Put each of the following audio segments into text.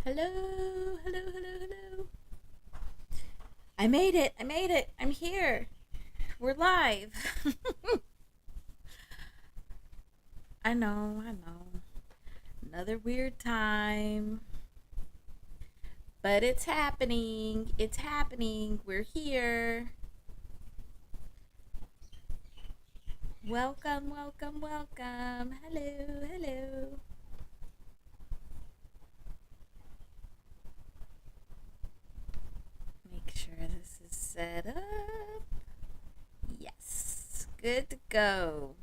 Hello, hello, hello, hello. I made it. I made it. I'm here. We're live. I know, I know. Another weird time. But it's happening. It's happening. We're here. Welcome, welcome, welcome. Hello, hello. Make sure this is set up. Yes. Good to go.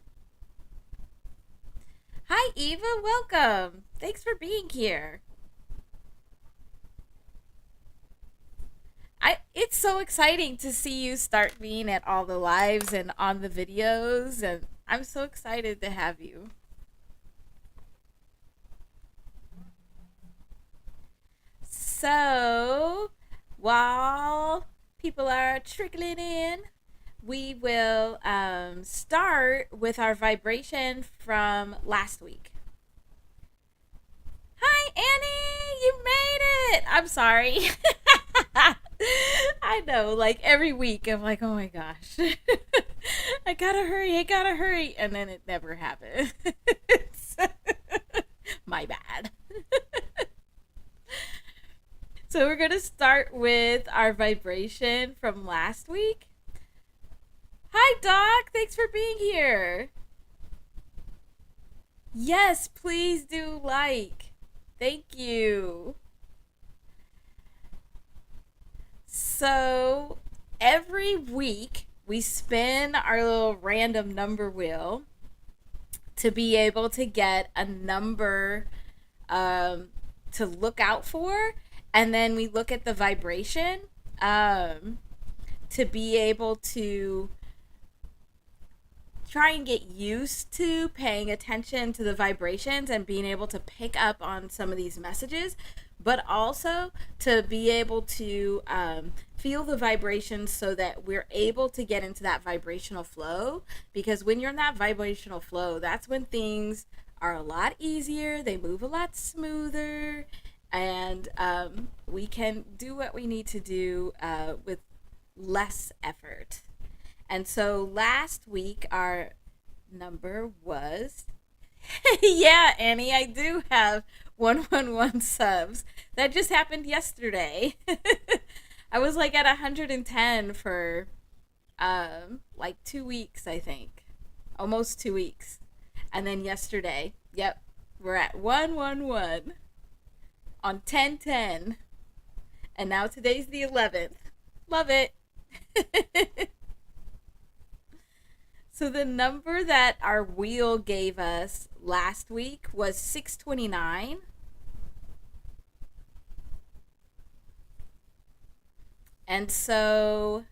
Hi, Eva. Welcome. Thanks for being here. It's so exciting to see you start being at all the lives and on the videos, and I'm so excited to have you. So, while people are trickling in, we will start with our vibration from last week. Hi, Annie! You made it! I'm sorry. I know, like every week, I'm like, oh my gosh. I gotta hurry. And then it never happens. My bad. So we're going to start with our vibration from last week. Hi, Doc. Thanks for being here. Yes, please do like. Thank you. So every week we spin our little random number wheel to be able to get a number to look out for, and then we look at the vibration um, to be able to try and get used to paying attention to the vibrations and being able to pick up on some of these messages, but also to be able to feel the vibrations so that we're able to get into that vibrational flow. Because when you're in that vibrational flow, that's when things are a lot easier, they move a lot smoother, and we can do what we need to do with less effort. And so last week, our number was yeah, Annie, I do have 111 subs. That just happened yesterday. I was like at 110 for like 2 weeks, I think. Almost 2 weeks. And then yesterday, yep, we're at 111 on 1010. And now today's the 11th. Love it. So the number that our wheel gave us last week was 629. And so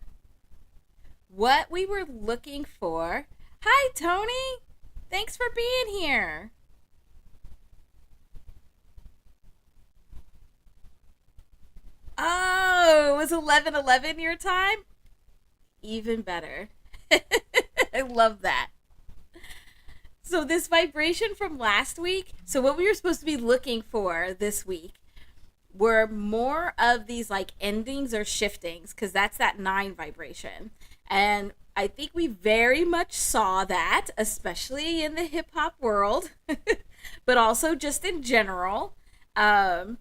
what we were looking for. Hi, Tony. Thanks for being here. Oh, it was 11:11 your time? Even better. I love that. So this vibration from last week, so what we were supposed to be looking for this week were more of these like endings or shiftings, because that's that 9 vibration. And I think we very much saw that, especially in the hip hop world, but also just in general. Um,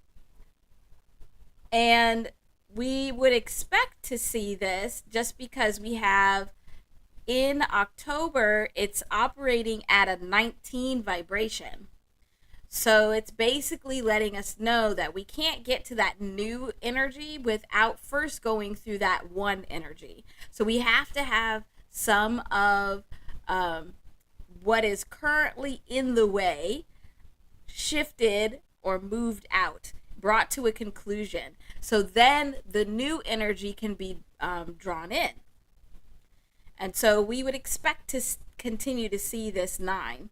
and we would expect to see this just because we have in October, it's operating at a 19 vibration. So it's basically letting us know that we can't get to that new energy without first going through that one energy. So we have to have some of what is currently in the way shifted or moved out, brought to a conclusion. So then the new energy can be drawn in. And so we would expect to continue to see this 9.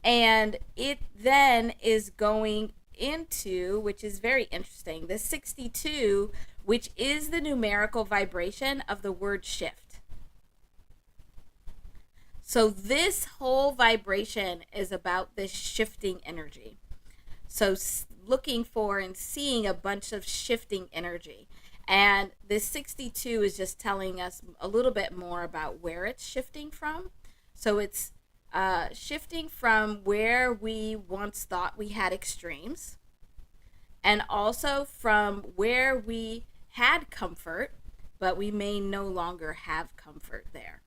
And it then is going into, which is very interesting, the 62, which is the numerical vibration of the word shift. So this whole vibration is about this shifting energy. So looking for and seeing a bunch of shifting energy. And this 62 is just telling us a little bit more about where it's shifting from. So it's shifting from where we once thought we had extremes, and also from where we had comfort, but we may no longer have comfort there.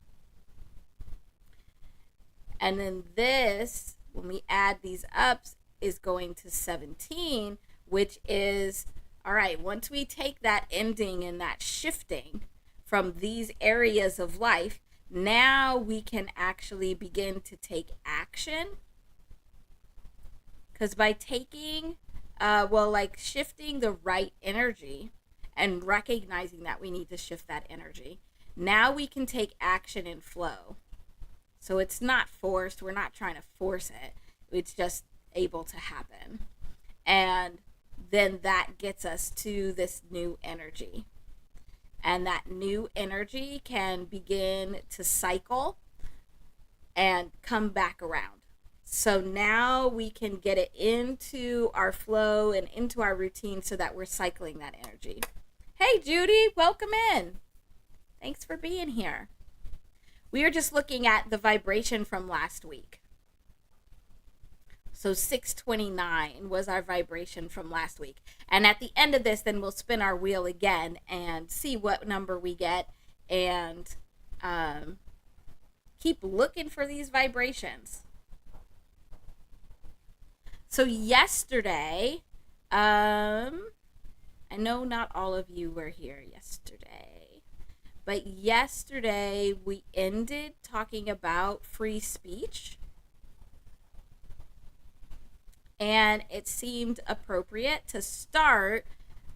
And then this, when we add these ups, is going to 17, which is, all right, once we take that ending and that shifting from these areas of life, now we can actually begin to take action. Because by taking, shifting the right energy and recognizing that we need to shift that energy, now we can take action and flow. So it's not forced. We're not trying to force it. It's just able to happen. And then that gets us to this new energy. And that new energy can begin to cycle and come back around. So now we can get it into our flow and into our routine so that we're cycling that energy. Hey, Judy, welcome in. Thanks for being here. We are just looking at the vibration from last week. So 629 was our vibration from last week. And at the end of this, then we'll spin our wheel again and see what number we get, and keep looking for these vibrations. So yesterday, I know not all of you were here yesterday, but yesterday we ended talking about free speech. And it seemed appropriate to start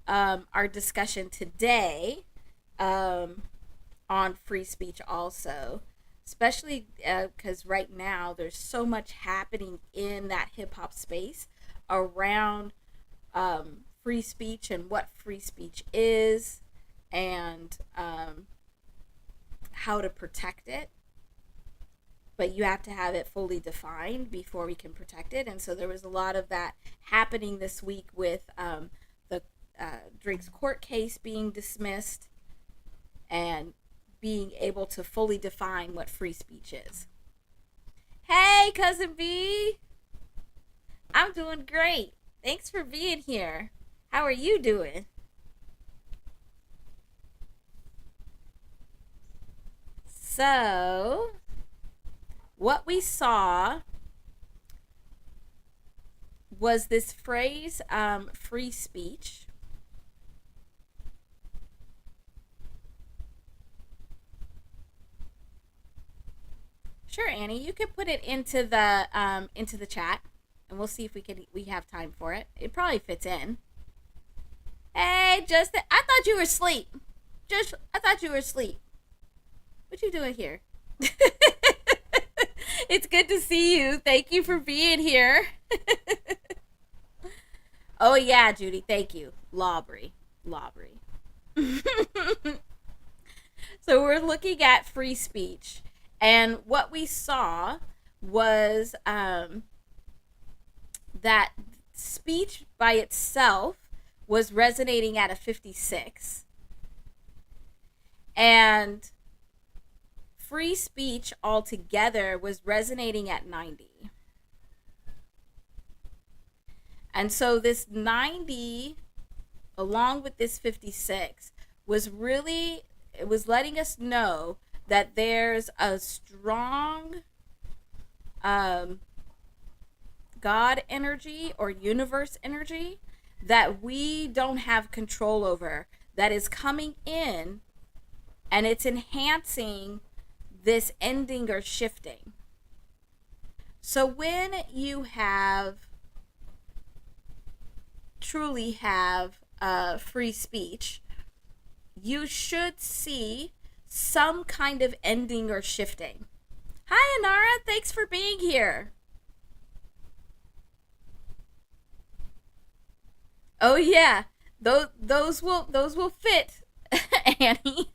our discussion today on free speech also, especially because right now there's so much happening in that hip-hop space around free speech and what free speech is, and how to protect it. But you have to have it fully defined before we can protect it. And so there was a lot of that happening this week with the Drake's court case being dismissed and being able to fully define what free speech is. Hey, Cousin B. I'm doing great. Thanks for being here. How are you doing? So, what we saw was this phrase, free speech. Sure, Annie, you can put it into the chat, and we'll see if we have time for it. It probably fits in. Hey, Justin, I thought you were asleep. I thought you were asleep. What you doing here? It's good to see you. Thank you for being here. Oh, yeah, Judy. Thank you. Lawbury. So we're looking at free speech. And what we saw was that speech by itself was resonating at a 56. And free speech altogether was resonating at 90. And so this 90, along with this 56, was letting us know that there's a strong God energy or universe energy that we don't have control over, that is coming in, and it's enhancing this ending or shifting. So when you truly have free speech, you should see some kind of ending or shifting. Hi, Anara. Thanks for being here. Oh yeah, those will fit, Annie.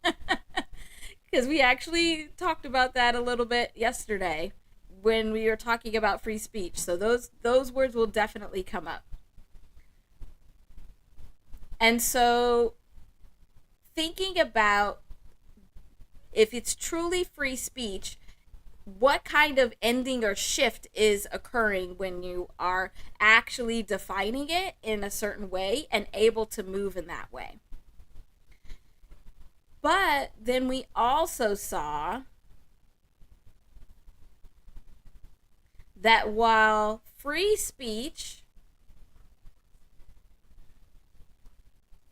Because we actually talked about that a little bit yesterday when we were talking about free speech. So those words will definitely come up. And so thinking about if it's truly free speech, what kind of ending or shift is occurring when you are actually defining it in a certain way and able to move in that way. But then we also saw that while free speech,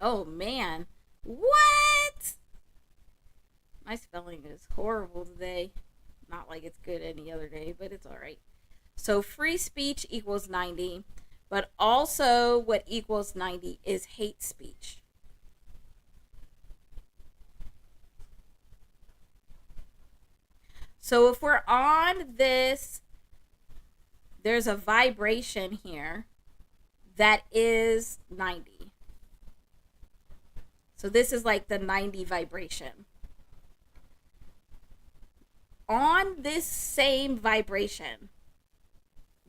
oh man, what? My spelling is horrible today. Not like it's good any other day, but it's all right. So free speech equals 90, but also what equals 90 is hate speech. So if we're on this, there's a vibration here that is 90. So this is like the 90 vibration. On this same vibration,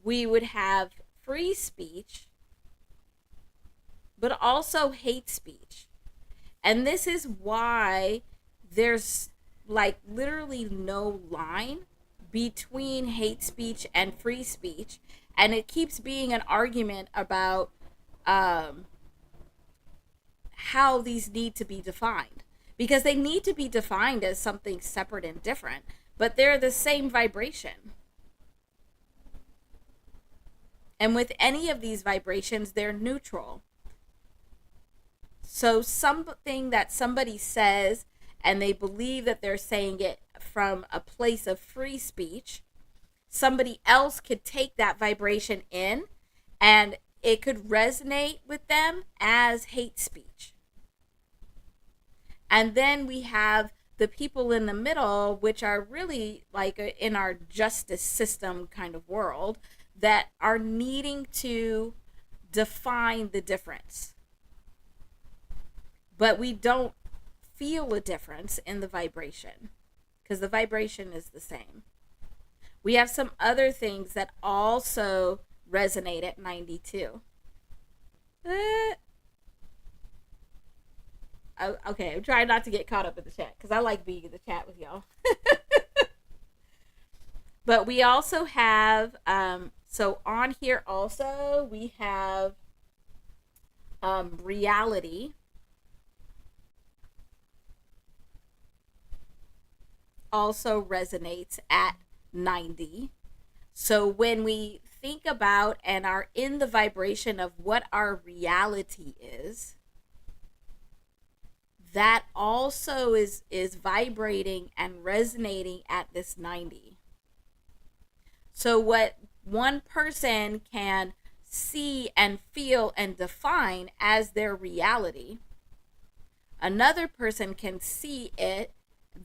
we would have free speech, but also hate speech. And this is why there's like literally no line between hate speech and free speech. And it keeps being an argument about how these need to be defined. Because they need to be defined as something separate and different, but they're the same vibration. And with any of these vibrations, they're neutral. So something that somebody says and they believe that they're saying it from a place of free speech, somebody else could take that vibration in and it could resonate with them as hate speech. And then we have the people in the middle, which are really like in our justice system kind of world, that are needing to define the difference. But we don't feel a difference in the vibration because the vibration is the same. We have some other things that also resonate at 92. Okay, I'm trying not to get caught up in the chat because I like being in the chat with y'all. But we also have, so on here also, we have reality. Also resonates at 90. So when we think about and are in the vibration of what our reality is, that also is vibrating and resonating at this 90. So what one person can see and feel and define as their reality, another person can see it,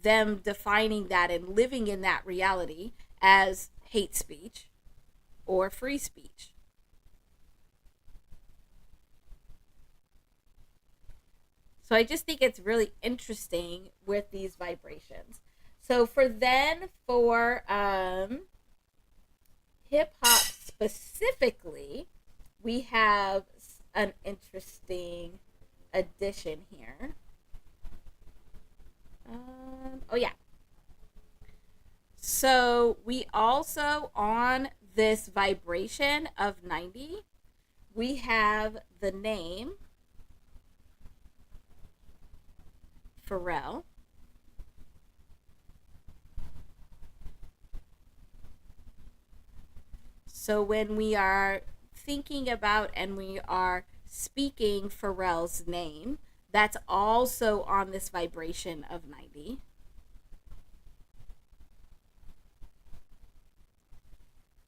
them defining that and living in that reality as hate speech or free speech. So I just think it's really interesting with these vibrations. So for hip hop specifically, we have an interesting addition here. Oh yeah. So we also, on this vibration of 90, we have the name Pharrell. So when we are thinking about and we are speaking Pharrell's name, that's also on this vibration of 90.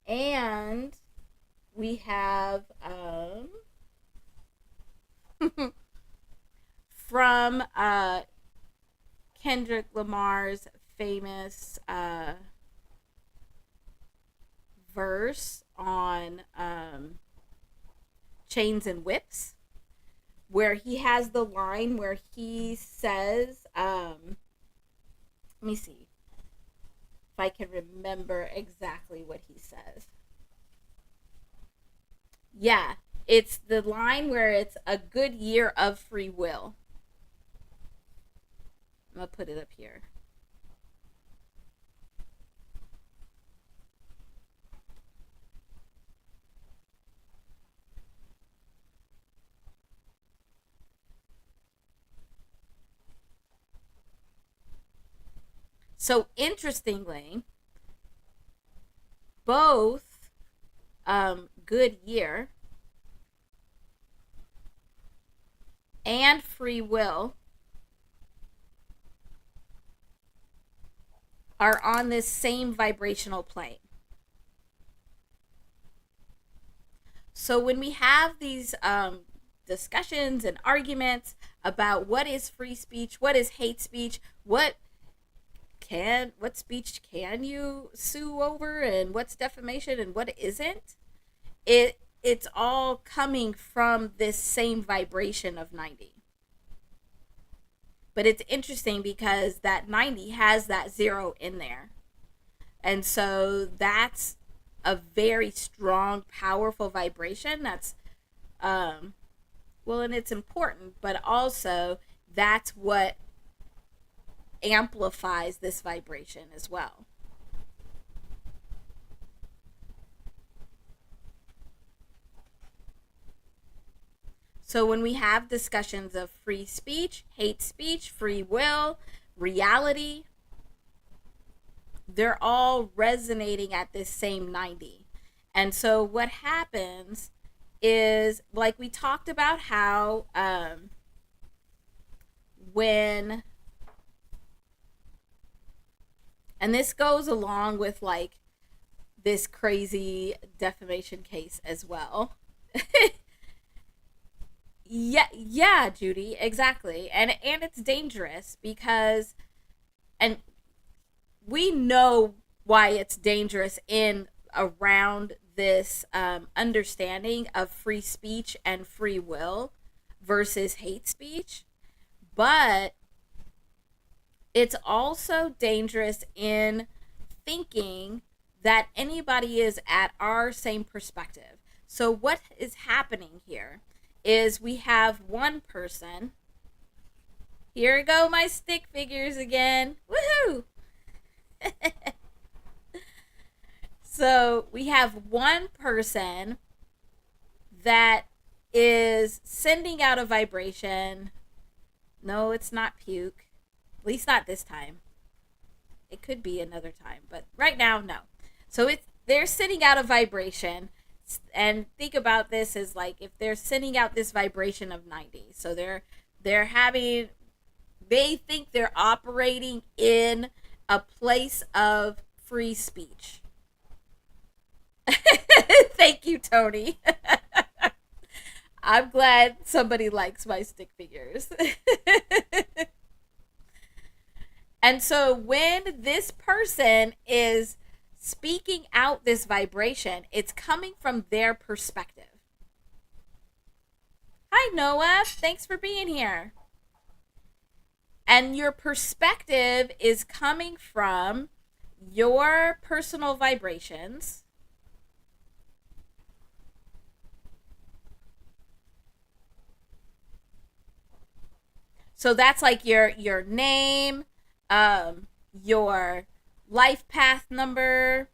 And we have from Kendrick Lamar's famous verse on Chains and Whips, where he has the line where he says, let me see if I can remember exactly what he says. Yeah, It's the line where it's a good year of free will. I'm going to put it up here. So interestingly, both good year and free will are on this same vibrational plane. So when we have these discussions and arguments about what is free speech, what is hate speech, what speech can you sue over, and what's defamation and what isn't, it's all coming from this same vibration of 90. But it's interesting because that 90 has that 0 in there. And so that's a very strong, powerful vibration. That's, well, and it's important, but also that's what amplifies this vibration as well. So when we have discussions of free speech, hate speech, free will, reality, they're all resonating at this same 90. And so what happens is, like we talked about how when, and this goes along with like this crazy defamation case as well. Yeah, Judy, exactly. And it's dangerous because, and we know why it's dangerous in around this understanding of free speech and free will versus hate speech, but it's also dangerous in thinking that anybody is at our same perspective. So what is happening here is we have one person. Here go my stick figures again. Woohoo! So we have one person that is sending out a vibration. No, it's not puke. At least not this time. It could be another time, but right now, no. So they're sending out a vibration. And think about this as like if they're sending out this vibration of 90. So they think they're operating in a place of free speech. Thank you, Tony. I'm glad somebody likes my stick figures. And so when this person is speaking out this vibration, it's coming from their perspective. Hi, Noah. Thanks for being here. And your perspective is coming from your personal vibrations. So that's like your name, your life path number,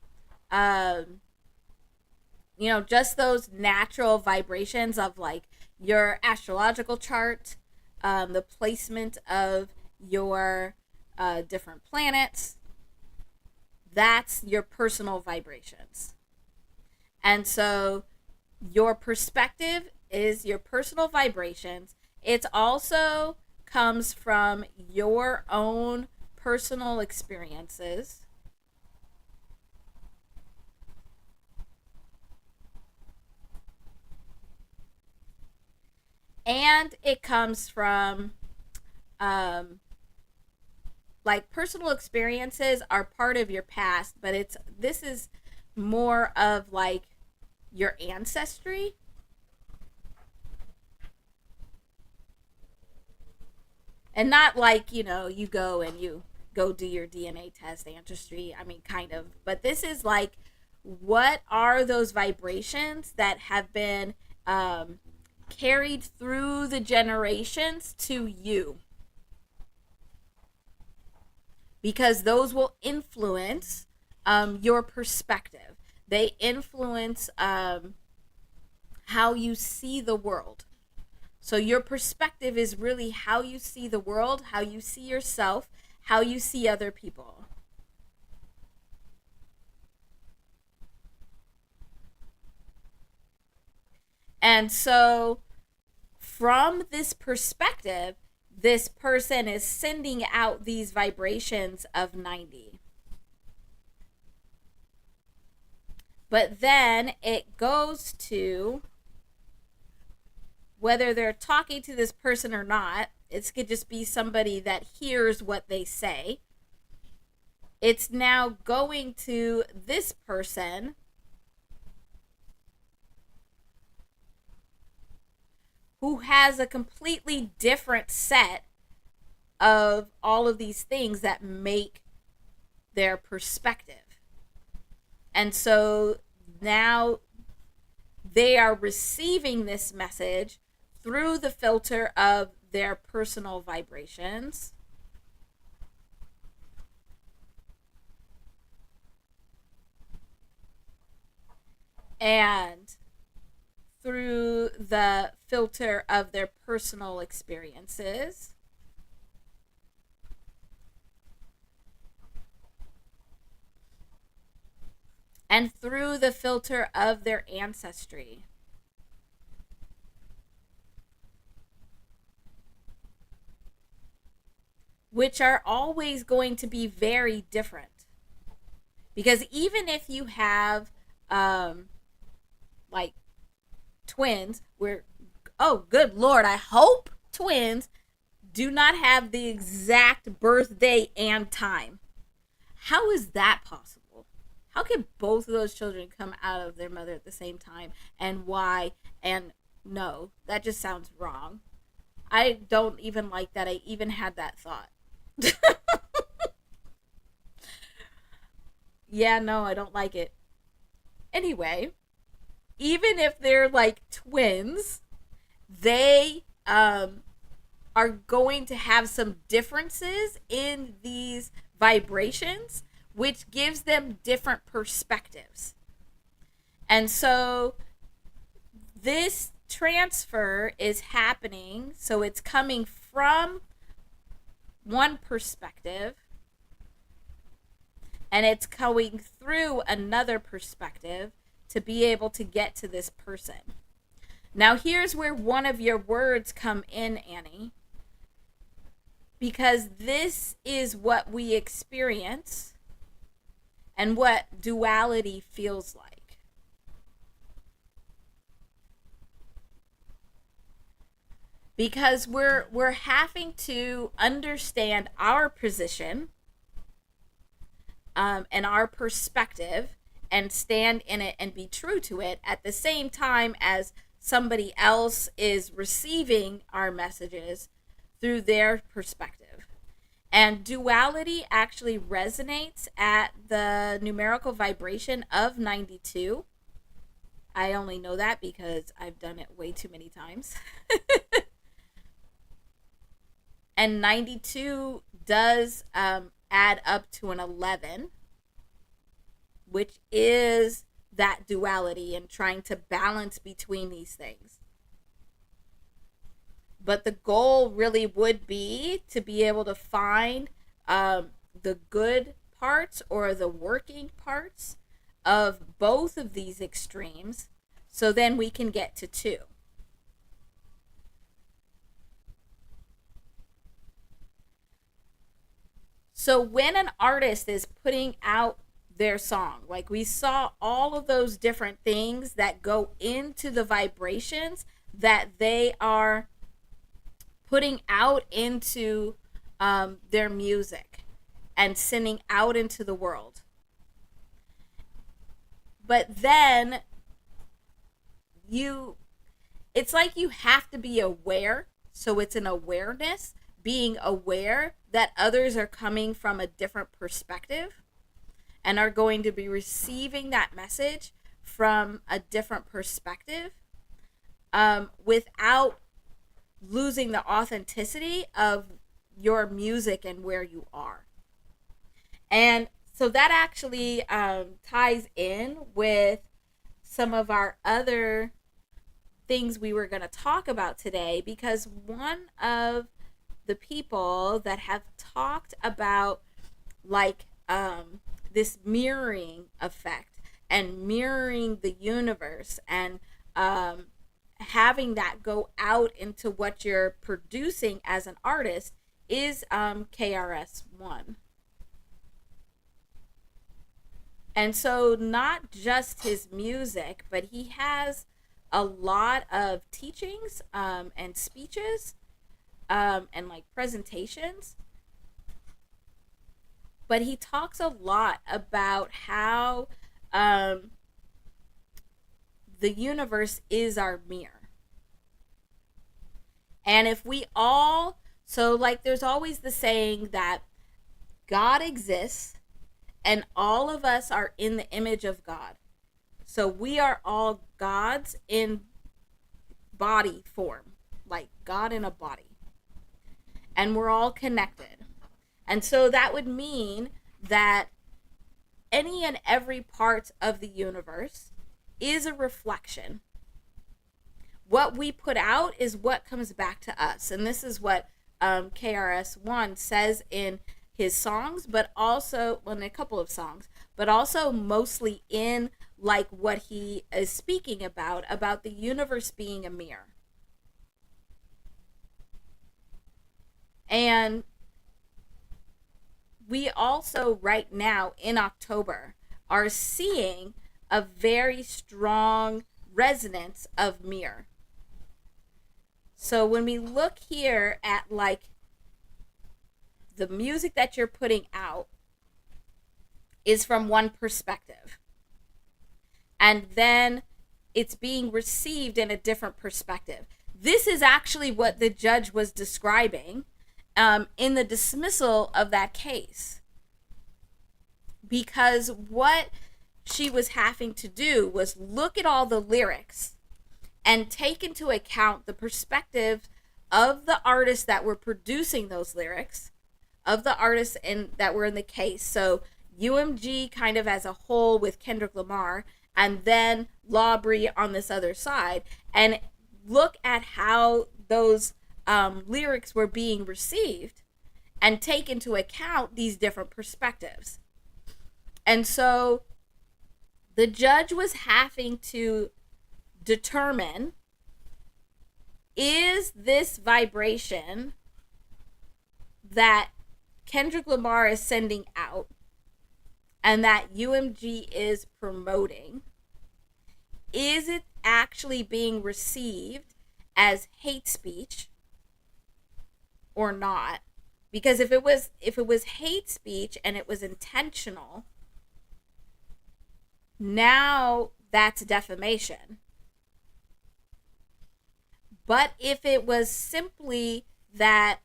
just those natural vibrations of like your astrological chart, the placement of your different planets. That's your personal vibrations. And so your perspective is your personal vibrations. It also comes from your own personal experiences. And it comes from like personal experiences are part of your past, but this is more of like your ancestry. And not like, you go and you go do your DNA test, ancestry. I mean, kind of. But this is like, what are those vibrations that have been um, carried through the generations to you, because those will influence your perspective. They influence how you see the world. So your perspective is really how you see the world, how you see yourself, how you see other people. And so from this perspective, this person is sending out these vibrations of 90. But then it goes to whether they're talking to this person or not. It could just be somebody that hears what they say. It's now going to this person who has a completely different set of all of these things that make their perspective. And so now they are receiving this message through the filter of their personal vibrations. And through the filter of their personal experiences. And through the filter of their ancestry. Which are always going to be very different. Because even if you have like twins, where, oh good Lord, I hope twins do not have the exact birthday and time. How is that possible? How can both of those children come out of their mother at the same time? And why? And no, that just sounds wrong. I don't even like that I even had that thought. Yeah, no, I don't like it. Anyway, even if they're like twins, they are going to have some differences in these vibrations, which gives them different perspectives. And so this transfer is happening, so it's coming from one perspective and it's going through another perspective to be able to get to this person. Now here's where one of your words come in, Annie, because this is what we experience and what duality feels like. Because we're having to understand our position and our perspective and stand in it and be true to it at the same time as somebody else is receiving our messages through their perspective. And duality actually resonates at the numerical vibration of 92. I only know that because I've done it way too many times. And 92 does add up to an 11, which is that duality and trying to balance between these things. But the goal really would be to be able to find the good parts or the working parts of both of these extremes, so then we can get to 2. So when an artist is putting out their song, like we saw all of those different things that go into the vibrations that they are putting out into their music and sending out into the world. But then it's like you have to be aware. So it's an awareness, being aware that others are coming from a different perspective and are going to be receiving that message from a different perspective. without losing the authenticity of your music and where you are. And so that actually ties in with some of our other things we were going to talk about today, because one of the people that have talked about like this mirroring effect and mirroring the universe and having that go out into what you're producing as an artist is KRS-One. And so not just his music, but he has a lot of teachings and speeches and like presentations. But he talks a lot about how the universe is our mirror. And if we all, so like there's always the saying that God exists and all of us are in the image of God. So we are all gods in body form, like God in a body. And we're all connected. And so that would mean that any and every part of the universe is a reflection. What we put out is what comes back to us. And this is what KRS-One says in his songs, but also in a couple of songs, but also mostly in like what he is speaking about the universe being a mirror. And we also right now in October are seeing a very strong resonance of mirror. So when we look here at like the music that you're putting out is from one perspective, and then it's being received in a different perspective. This is actually what the judge was describing in the dismissal of that case, because what she was having to do was look at all the lyrics and take into account the perspective of the artists that were producing those lyrics, of the artists that were in the case. So UMG kind of as a whole with Kendrick Lamar, and then Lawbrie on this other side, and look at how those lyrics were being received and take into account these different perspectives. And so the judge was having to determine, is this vibration that Kendrick Lamar is sending out and that UMG is promoting, is it actually being received as hate speech or not? Because if it was hate speech and it was intentional, now that's defamation. But if it was simply that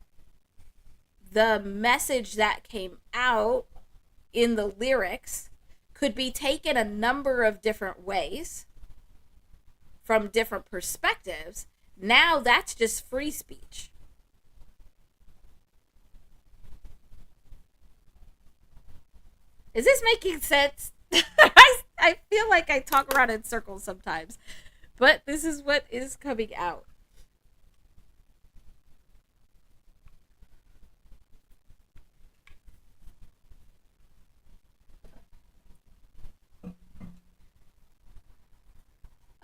the message that came out in the lyrics could be taken a number of different ways from different perspectives, now that's just free speech. Is this making sense? I feel like I talk around in circles sometimes, but this is what is coming out.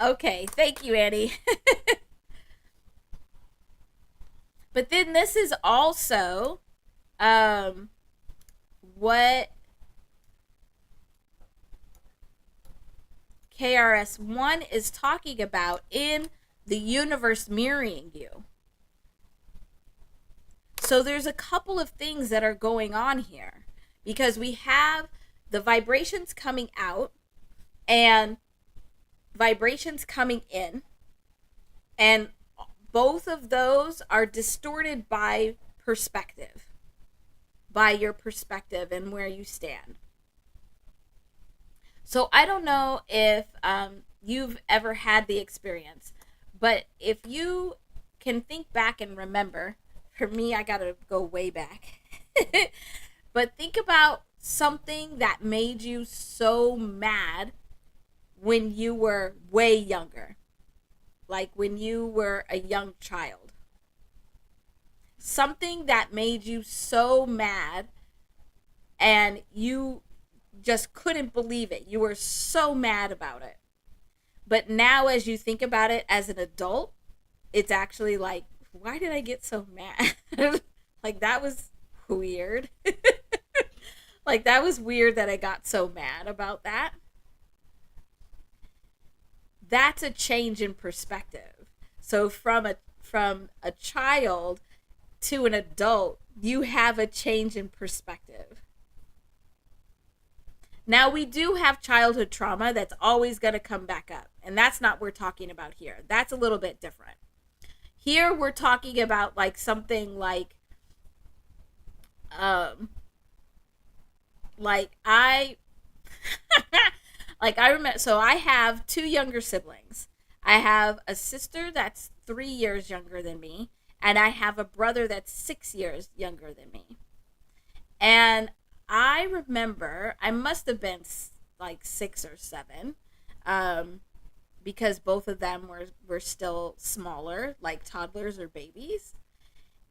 Okay, thank you, Annie. But then this is also what KRS-One is talking about in the universe mirroring you. So there's a couple of things that are going on here, because we have the vibrations coming out and vibrations coming in, and both of those are distorted by perspective, by your perspective and where you stand. So I don't know if you've ever had the experience, But if you can think back and remember, for me, I gotta go way back. But think about something that made you so mad when you were way younger, like when you were a young child. Something that made you so mad and you just couldn't believe it. You were so mad about it. But now, as you think about it as an adult, it's actually like, why did I get so mad? Like, that was weird. Like, that was weird that I got so mad about that. That's a change in perspective. So from a child to an adult, you have a change in perspective. Now, we do have childhood trauma that's always going to come back up. And that's not what we're talking about here. That's a little bit different. Here, we're talking about like something um, like I, like I remember, so I have two younger siblings. I have a sister that's 3 years younger than me, and I have a brother that's 6 years younger than me. And I remember I must have been like 6 or 7, um, because both of them were still smaller, like toddlers or babies.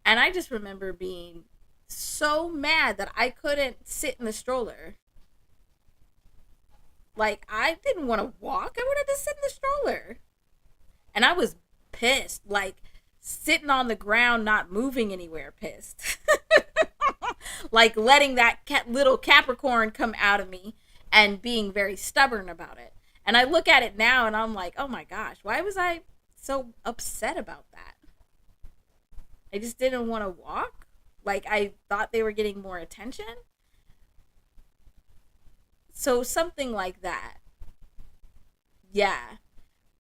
And I just remember being so mad that I couldn't sit in the stroller. Like, I didn't want to walk, I wanted to sit in the stroller. And I was pissed, like sitting on the ground, not moving anywhere, pissed. Like letting that little Capricorn come out of me and being very stubborn about it. And I look at it now and I'm like, oh my gosh, why was I so upset about that? I just didn't want to walk. Like, I thought they were getting more attention. So something like that. Yeah.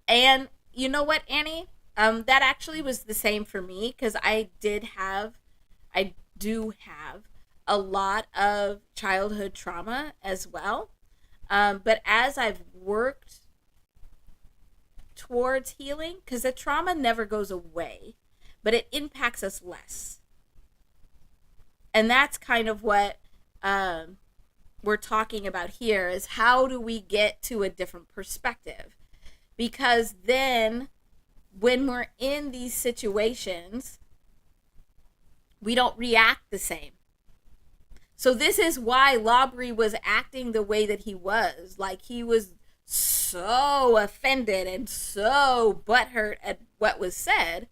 And you know what, Annie? That actually was the same for me, because I do have a lot of childhood trauma as well. But as I've worked towards healing, because the trauma never goes away, but it impacts us less. And that's kind of what we're talking about here, is how do we get to a different perspective? Because then when we're in these situations, we don't react the same. So this is why Labrie was acting the way that he was. Like, he was so offended and so butthurt at what was said.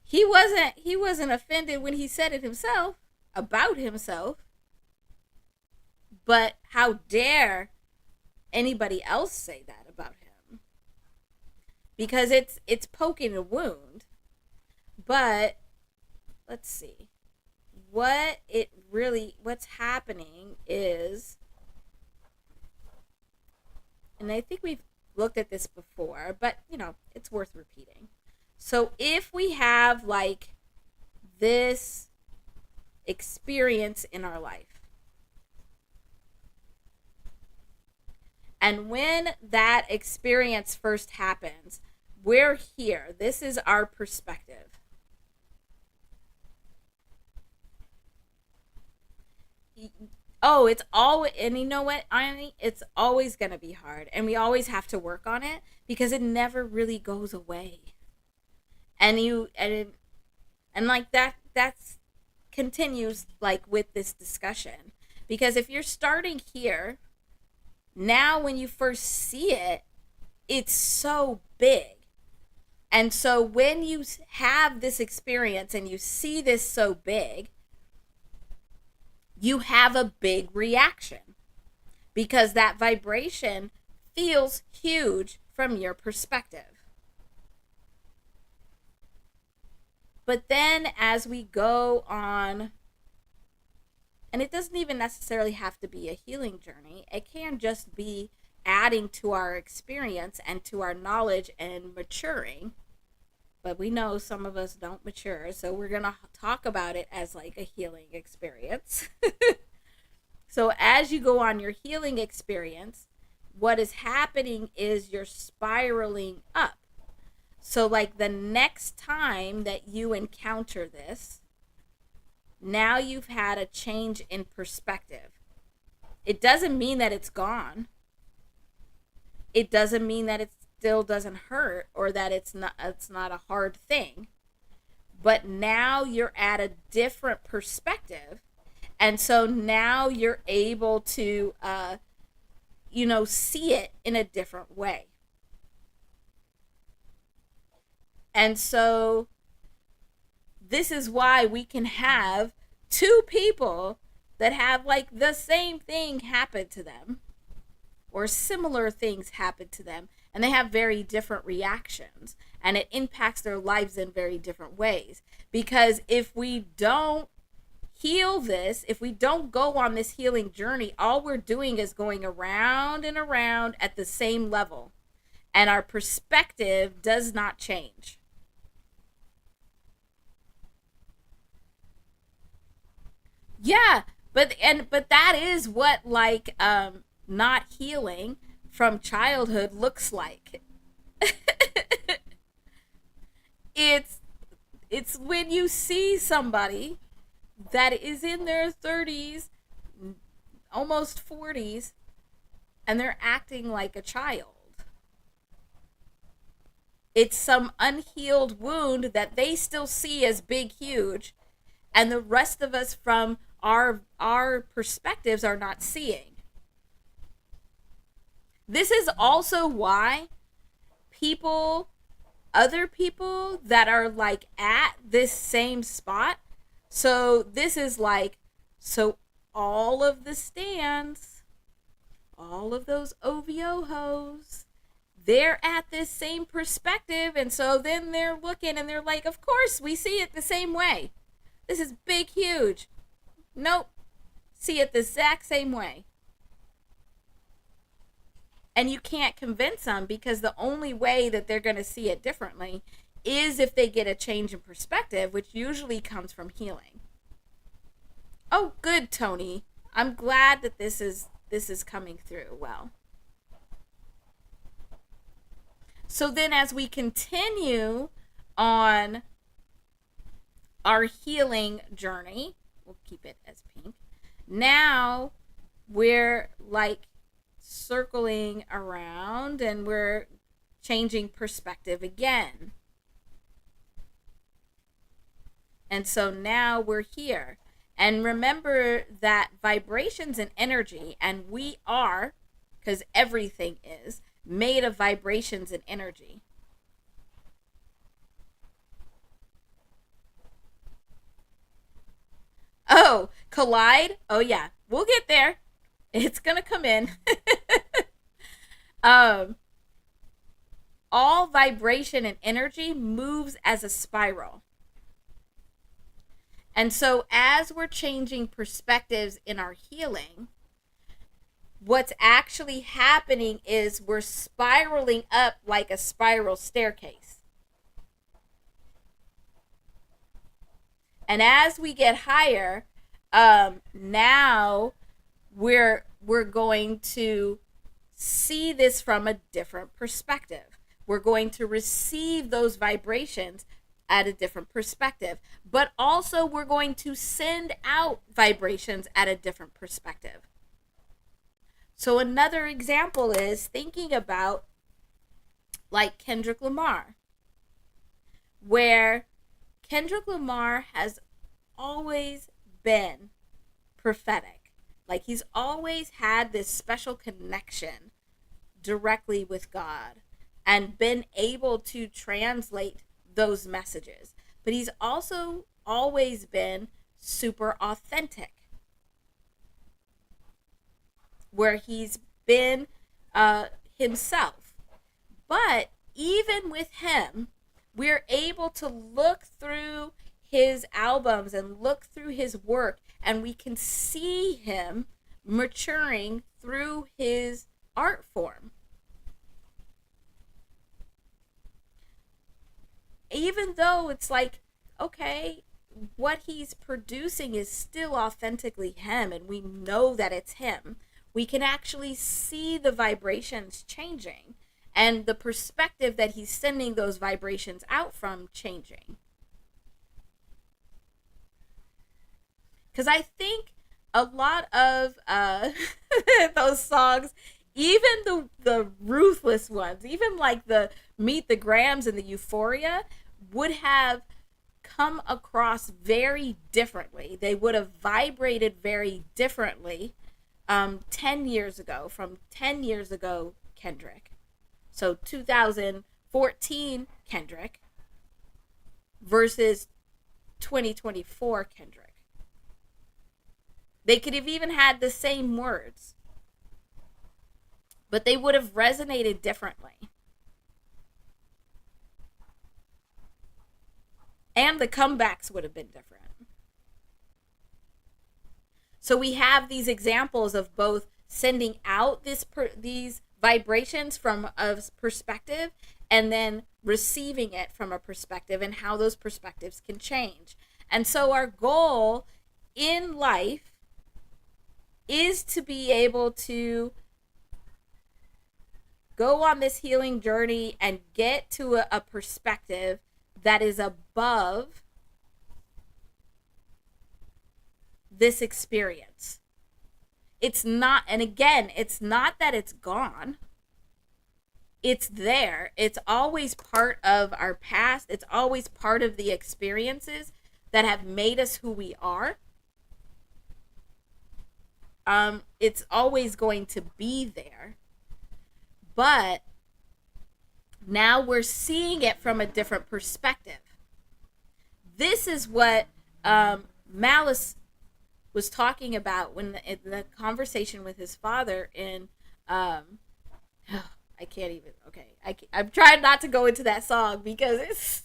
He wasn't offended when he said it himself, about himself. But how dare anybody else say that about him? Because it's poking a wound. But let's see. What's happening is, and I think we've looked at this before, but it's worth repeating. So if we have like this experience in our life, and when that experience first happens, we're here. This is our perspective. Oh, it's all, and you know what, Irony? It's always going to be hard, and we always have to work on it, because it never really goes away. And like that's continues, like, with this discussion, because if you're starting here now, when you first see it, it's so big. And so when you have this experience and you see this so big, you have a big reaction, because that vibration feels huge from your perspective. But then as we go on, and it doesn't even necessarily have to be a healing journey, it can just be adding to our experience and to our knowledge and maturing. But we know some of us don't mature, so we're going to talk about it as like a healing experience. So as you go on your healing experience, what is happening is you're spiraling up. So, like the next time that you encounter this, now you've had a change in perspective. It doesn't mean that it's gone. It doesn't mean that it still doesn't hurt or that it's not a hard thing. But now you're at a different perspective. And so now you're able to see it in a different way. And so this is why we can have two people that have like the same thing happen to them or similar things happen to them, and they have very different reactions, and it impacts their lives in very different ways. Because if we don't heal this, if we don't go on this healing journey, all we're doing is going around and around at the same level, and our perspective does not change. Yeah, but that is what like not healing from childhood looks like. it's it's when you see somebody that is in their 30s, almost 40s, and they're acting like a child. It's some unhealed wound that they still see as big, huge, and the rest of us from our perspectives are not seeing. This is also why people, other people that are like at this same spot. So this is like, so all of the stands, all of those OVO hoes, they're at this same perspective. And so then they're looking and they're like, of course, we see it the same way. This is big, huge. Nope. See it the exact same way. And you can't convince them, because the only way that they're going to see it differently is if they get a change in perspective, which usually comes from healing. Oh, good, Tony. I'm glad that this is coming through well. So then as we continue on our healing journey, we'll keep it as pink. Now we're like circling around and we're changing perspective again. And so now we're here. And remember that vibrations and energy, and we are, because everything is, made of vibrations and energy. Oh, collide? Oh yeah, we'll get there. It's gonna come in. um, all vibration and energy moves as a spiral. And so as we're changing perspectives in our healing, what's actually happening is we're spiraling up like a spiral staircase. And as we get higher, now we're going to see this from a different perspective. We're going to receive those vibrations at a different perspective. But also we're going to send out vibrations at a different perspective. So another example is thinking about like Kendrick Lamar, where Kendrick Lamar has always been prophetic. Like he's always had this special connection directly with God and been able to translate those messages. But he's also always been super authentic, where he's been himself. But even with him, we're able to look through his albums and look through his work, and we can see him maturing through his art form. Even though it's like, okay, what he's producing is still authentically him, and we know that it's him, we can actually see the vibrations changing. and the perspective that he's sending those vibrations out from changing. Because I think a lot of those songs, even the ruthless ones, even like the Meet the Grams and the Euphoria, would have come across very differently. They would have vibrated very differently 10 years ago, from 10 years ago Kendrick. So 2014 Kendrick versus 2024 Kendrick. They could have even had the same words, but they would have resonated differently. And the comebacks would have been different. So we have these examples of both sending out these vibrations from a perspective and then receiving it from a perspective, and how those perspectives can change. And so our goal in life is to be able to go on this healing journey and get to a perspective that is above this experience. It's not, and again, it's not that it's gone. It's there. It's always part of our past. It's always part of the experiences that have made us who we are. It's always going to be there. But now we're seeing it from a different perspective. This is what Malice was talking about when in the conversation with his father in I can't even, okay, I'm trying not to go into that song because it's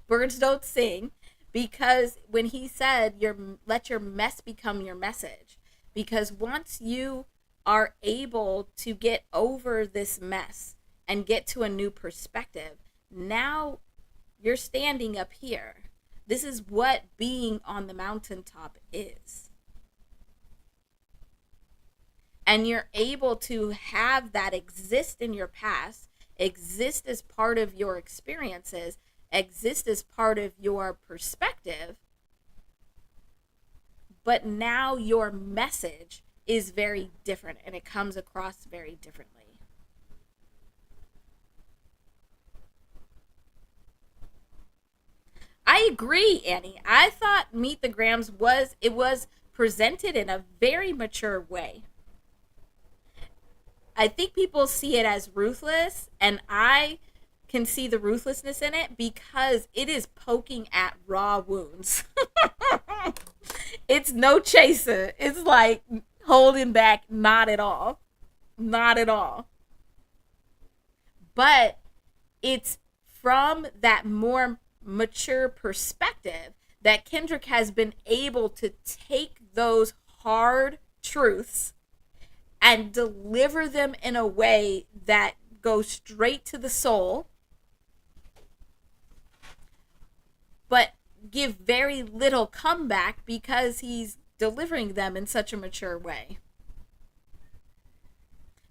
Birds Don't Sing, because when he said let your mess become your message, because once you are able to get over this mess and get to a new perspective, now you're standing up here. This is what being on the mountaintop is. And you're able to have that exist in your past, exist as part of your experiences, exist as part of your perspective, but now your message is very different and it comes across very differently. I agree, Annie. I thought Meet the Grams was presented in a very mature way. I think people see it as ruthless, and I can see the ruthlessness in it because it is poking at raw wounds. It's no chaser. It's like holding back, not at all. Not at all. But it's from that more mature perspective that Kendrick has been able to take those hard truths and deliver them in a way that goes straight to the soul, but give very little comeback because he's delivering them in such a mature way.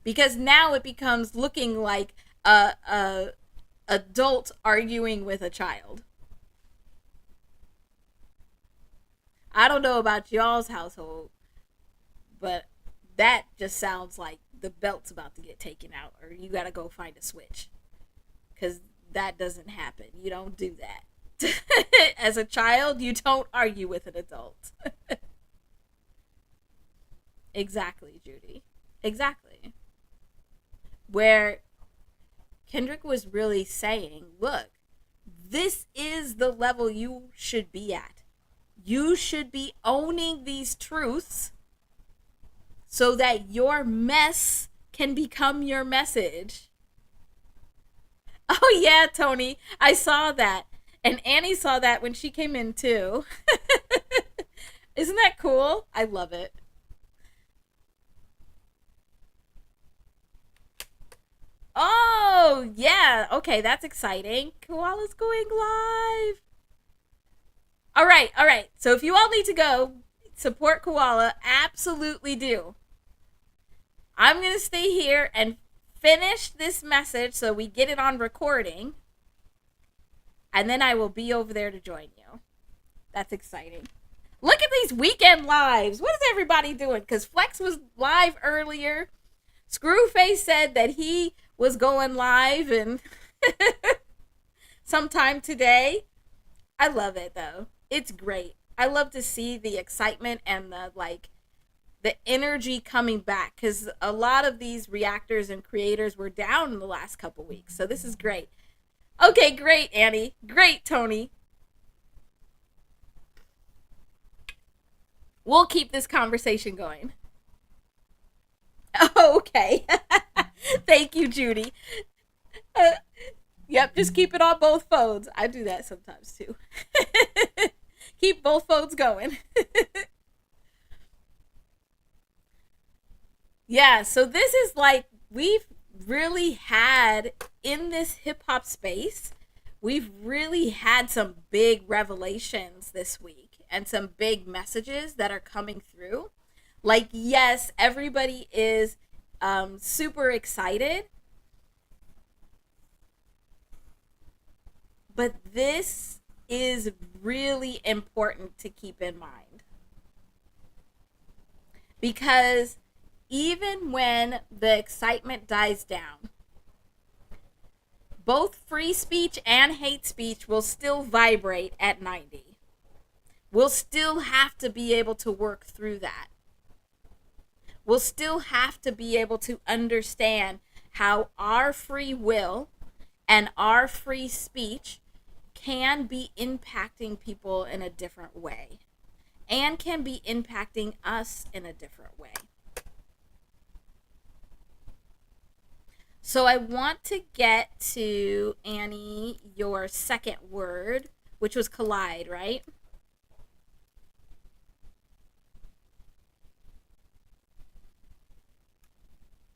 Because now it becomes looking like a adult arguing with a child. I don't know about y'all's household, but that just sounds like the belt's about to get taken out, or you gotta go find a switch. Because that doesn't happen. You don't do that. As a child, you don't argue with an adult. Exactly, Judy. Exactly. Where Kendrick was really saying, look, this is the level you should be at. You should be owning these truths so that your mess can become your message. Oh yeah, Tony, I saw that. And Annie saw that when she came in too. Isn't that cool? I love it. Oh, yeah. Okay, that's exciting. Koala's going live. All right, all right. So if you all need to go support Koala, absolutely do. I'm going to stay here and finish this message so we get it on recording, and then I will be over there to join you. That's exciting. Look at these weekend lives. What is everybody doing? Because Flex was live earlier. Screwface said that he was going live and sometime today. I love it though. It's great. I love to see the excitement and the energy coming back, because a lot of these reactors and creators were down in the last couple weeks. So this is great. Okay, great, Annie. Great, Tony. We'll keep this conversation going. Okay. Thank you, Judy. Yep, just keep it on both phones. I do that sometimes too. Keep both phones going. Yeah, so this is we've really had in this hip hop space, we've really had some big revelations this week and some big messages that are coming through. Yes, everybody is super excited, but this is really important to keep in mind, because even when the excitement dies down, both free speech and hate speech will still vibrate at 90. We'll still have to be able to work through that. We'll still have to be able to understand how our free will and our free speech can be impacting people in a different way and can be impacting us in a different way. So I want to get to, Annie, your second word, which was collide, right?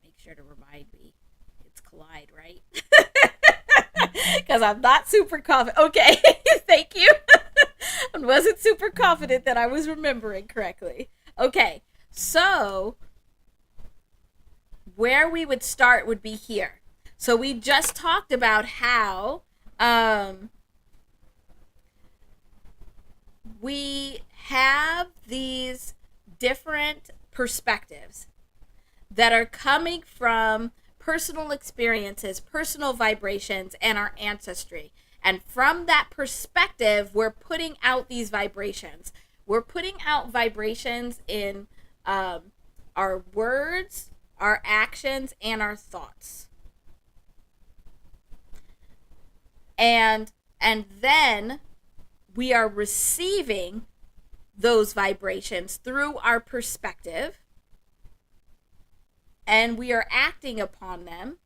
Make sure to remind me. It's collide, right? Because I'm not super confident. Okay, thank you. I wasn't super confident that I was remembering correctly. Okay, so where we would start would be here. So we just talked about how we have these different perspectives that are coming from personal experiences, personal vibrations, and our ancestry. And from that perspective, we're putting out these vibrations. We're putting out vibrations in our words, our actions, and our thoughts. And then we are receiving those vibrations through our perspective, and we are acting upon them,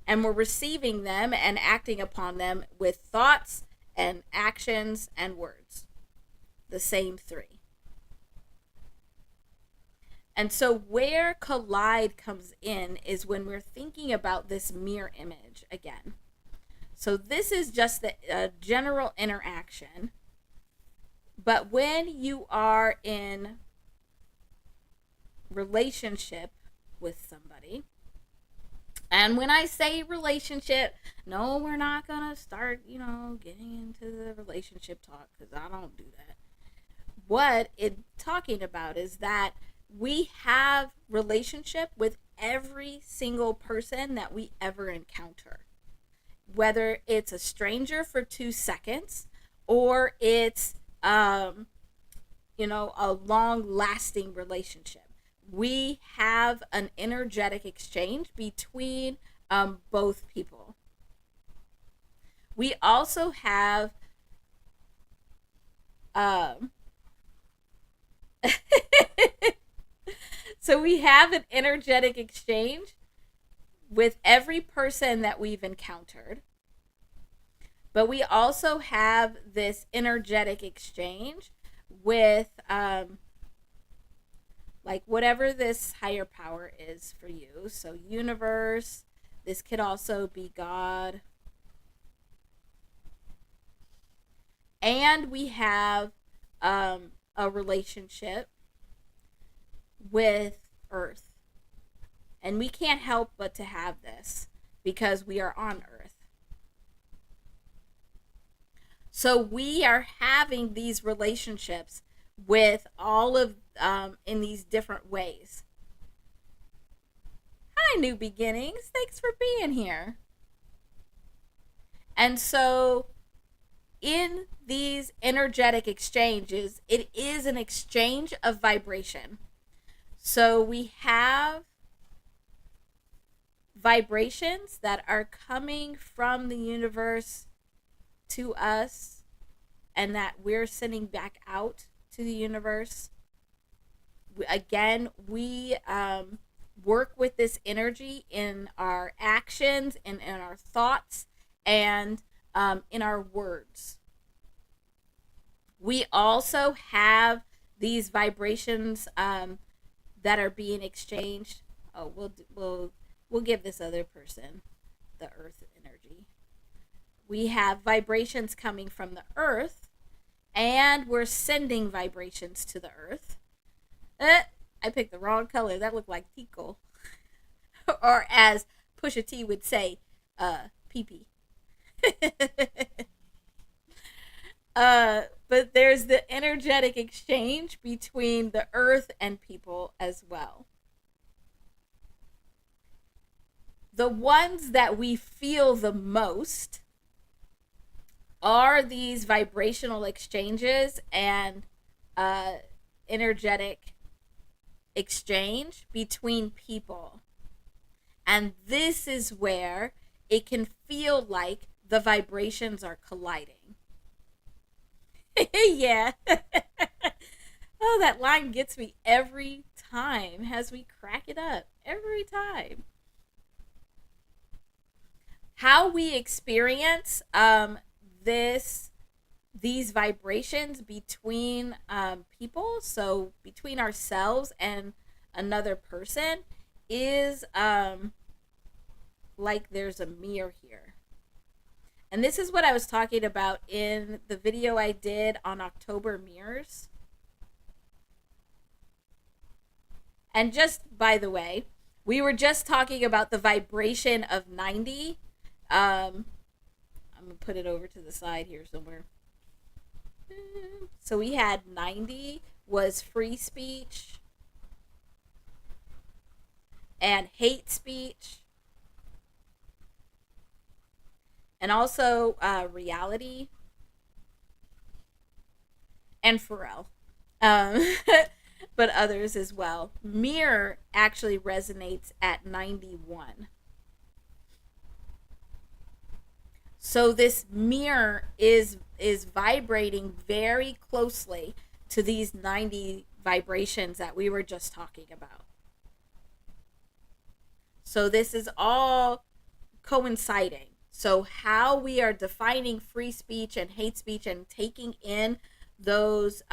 and we're receiving them and acting upon them with thoughts and actions and words. The same three. And so where collide comes in is when we're thinking about this mirror image again. So this is just the general interaction. But when you are in relationship with somebody, and when I say relationship, no, we're not going to start, getting into the relationship talk, because I don't do that. What it's talking about is that we have relationship with every single person that we ever encounter. Whether it's a stranger for 2 seconds, or it's, a long-lasting relationship. We have an energetic exchange between both people. We also have so we have an energetic exchange with every person that we've encountered. But we also have this energetic exchange with whatever this higher power is for you. So universe, this could also be God. And we have a relationship with Earth. And we can't help but to have this because we are on Earth. So we are having these relationships with all of in these different ways. Hi, New Beginnings. Thanks for being here. And so in these energetic exchanges, it is an exchange of vibration. So we have vibrations that are coming from the universe to us and that we're sending back out to the universe. Again, we work with this energy in our actions and in our thoughts and in our words. We also have these vibrations that are being exchanged. Oh, we'll give this other person the earth energy. We have vibrations coming from the earth, and we're sending vibrations to the earth. I picked the wrong color. That looked like Tico. Or as Pusha T would say, pee-pee. But there's the energetic exchange between the earth and people as well. The ones that we feel the most are these vibrational exchanges and energetic exchange between people. And this is where it can feel like the vibrations are colliding. Yeah. Oh, that line gets me every time as we crack it up. Every time. How we experience these vibrations between people, so between ourselves and another person, is like there's a mirror here. And this is what I was talking about in the video I did on October mirrors. And just by the way, we were just talking about the vibration of 90. I'm going to put it over to the side here somewhere. So we had 90 was free speech and hate speech. And also reality and Pharrell. But others as well. Mirror actually resonates at 91. So this mirror is vibrating very closely to these 90 vibrations that we were just talking about. So this is all coinciding. So how we are defining free speech and hate speech and taking in those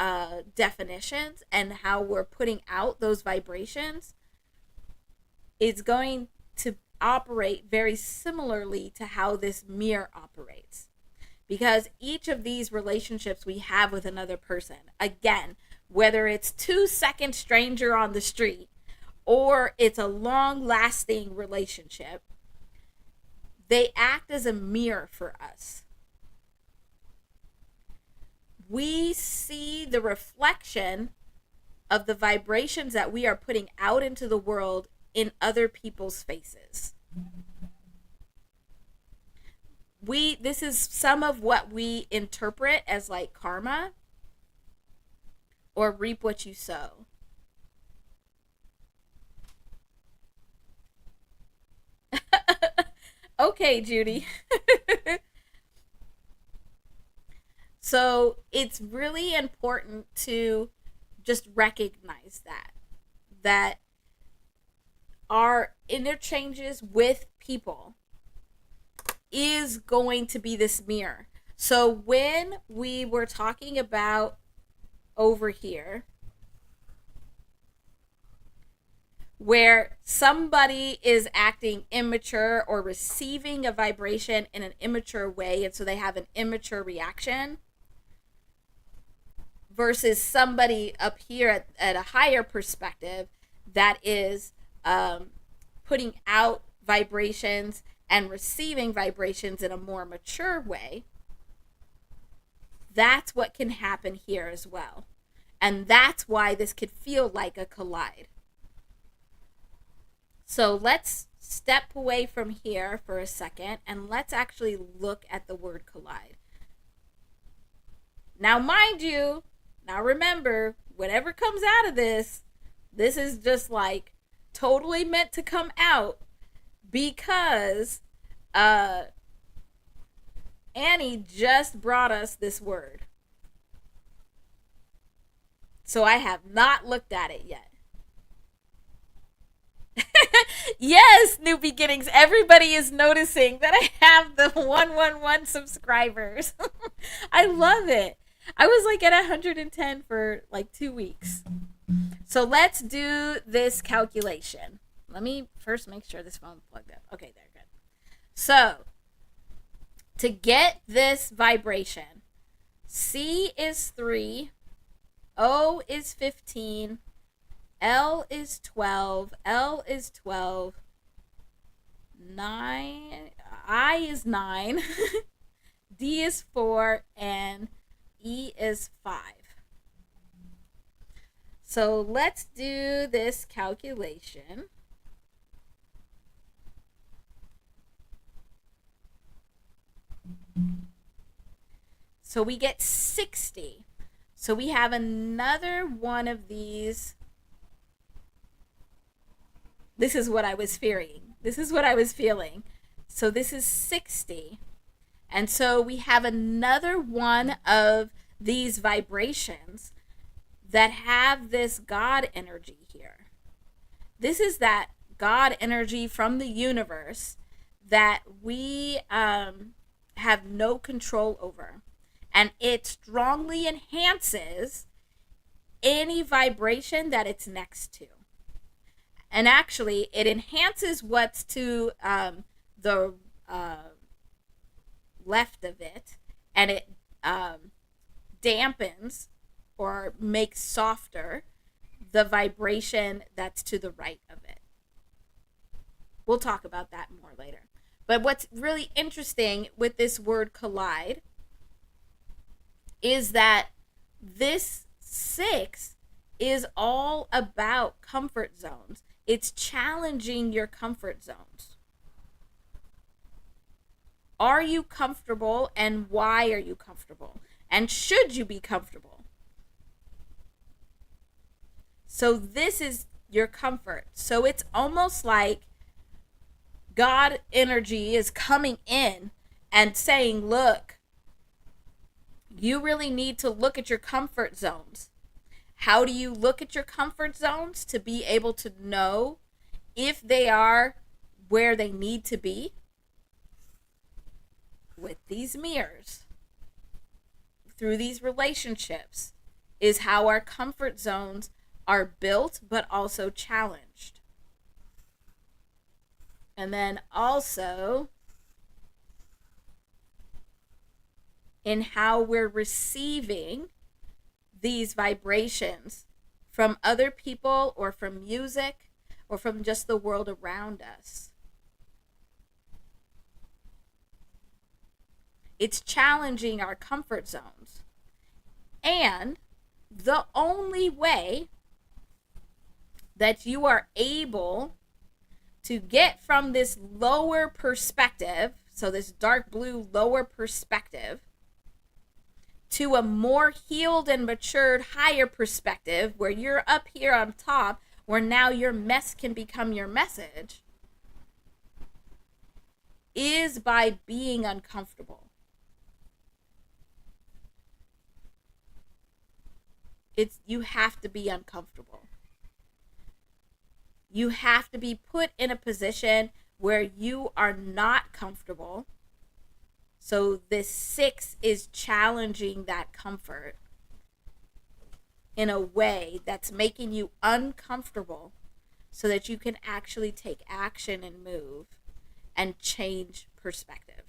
definitions and how we're putting out those vibrations is going to operate very similarly to how this mirror operates. Because each of these relationships we have with another person, again, whether it's 2-second stranger on the street or it's a long-lasting relationship, they act as a mirror for us. We see the reflection of the vibrations that we are putting out into the world in other people's faces. This is some of what we interpret as like karma or reap what you sow. Okay, Judy. So it's really important to just recognize that our interchanges with people is going to be this mirror. So when we were talking about over here, where somebody is acting immature or receiving a vibration in an immature way, and so they have an immature reaction, versus somebody up here at a higher perspective that is putting out vibrations and receiving vibrations in a more mature way, that's what can happen here as well. And that's why this could feel like a collide. So let's step away from here for a second and let's actually look at the word collide. Now, mind you, now remember, whatever comes out of this is just like totally meant to come out because Annie just brought us this word. So I have not looked at it yet. Yes, new beginnings. Everybody is noticing that I have the 111 subscribers. I love it. I was like at 110 for like 2 weeks. So let's do this calculation. Let me first make sure this phone's plugged up. Okay, there, good. So to get this vibration, C is 3, O is 15, L is 12, L is 12, 9, I is 9, D is 4, and E is 5. So let's do this calculation. So we get 60. So we have another one of these. This is what I was fearing. This is what I was feeling. So this is 60. And so we have another one of these vibrations that have this God energy here. This is that God energy from the universe that we have no control over. And it strongly enhances any vibration that it's next to. And actually, it enhances what's to the left of it, and it dampens or makes softer the vibration that's to the right of it. We'll talk about that more later. But what's really interesting with this word collide is that this 6 is all about comfort zones. It's challenging your comfort zones. Are you comfortable, and why are you comfortable? And should you be comfortable? So this is your comfort. So it's almost like God energy is coming in and saying, look, you really need to look at your comfort zones. How do you look at your comfort zones to be able to know if they are where they need to be? With these mirrors, through these relationships, is how our comfort zones are built but also challenged. And then also in how we're receiving these vibrations from other people or from music or from just the world around us. It's challenging our comfort zones. And the only way that you are able to get from this lower perspective, so this dark blue lower perspective, to a more healed and matured higher perspective where you're up here on top, where now your mess can become your message, is by being uncomfortable. You have to be uncomfortable. You have to be put in a position where you are not comfortable. So this 6 is challenging that comfort in a way that's making you uncomfortable so that you can actually take action and move and change perspective.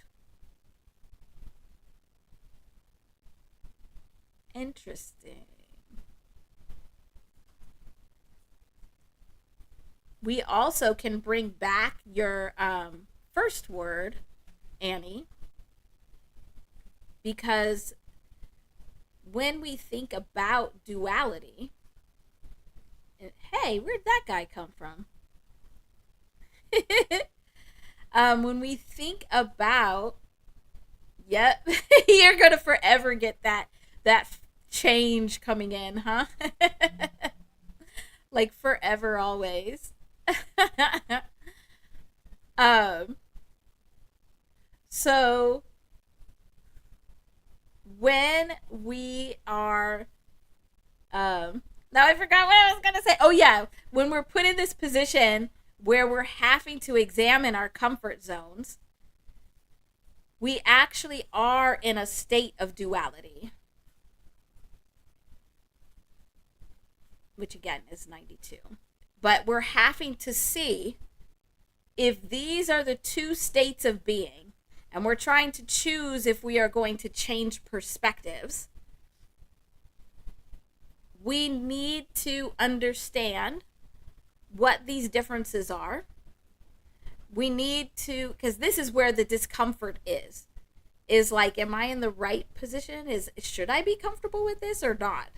Interesting. we also can bring back your first word, Annie, because when we think about duality, hey, where'd that guy come from? When we think about, yep, you're gonna forever get that change coming in, huh? Like forever, always. um, so when we are now I forgot what I was gonna say. Oh yeah, when we're put in this position where we're having to examine our comfort zones, we actually are in a state of duality, which again is 92. But we're having to see if these are the two states of being, and we're trying to choose if we are going to change perspectives. We need to understand what these differences are. We need to, because this is where the discomfort is like, am I in the right position? Should I be comfortable with this or not?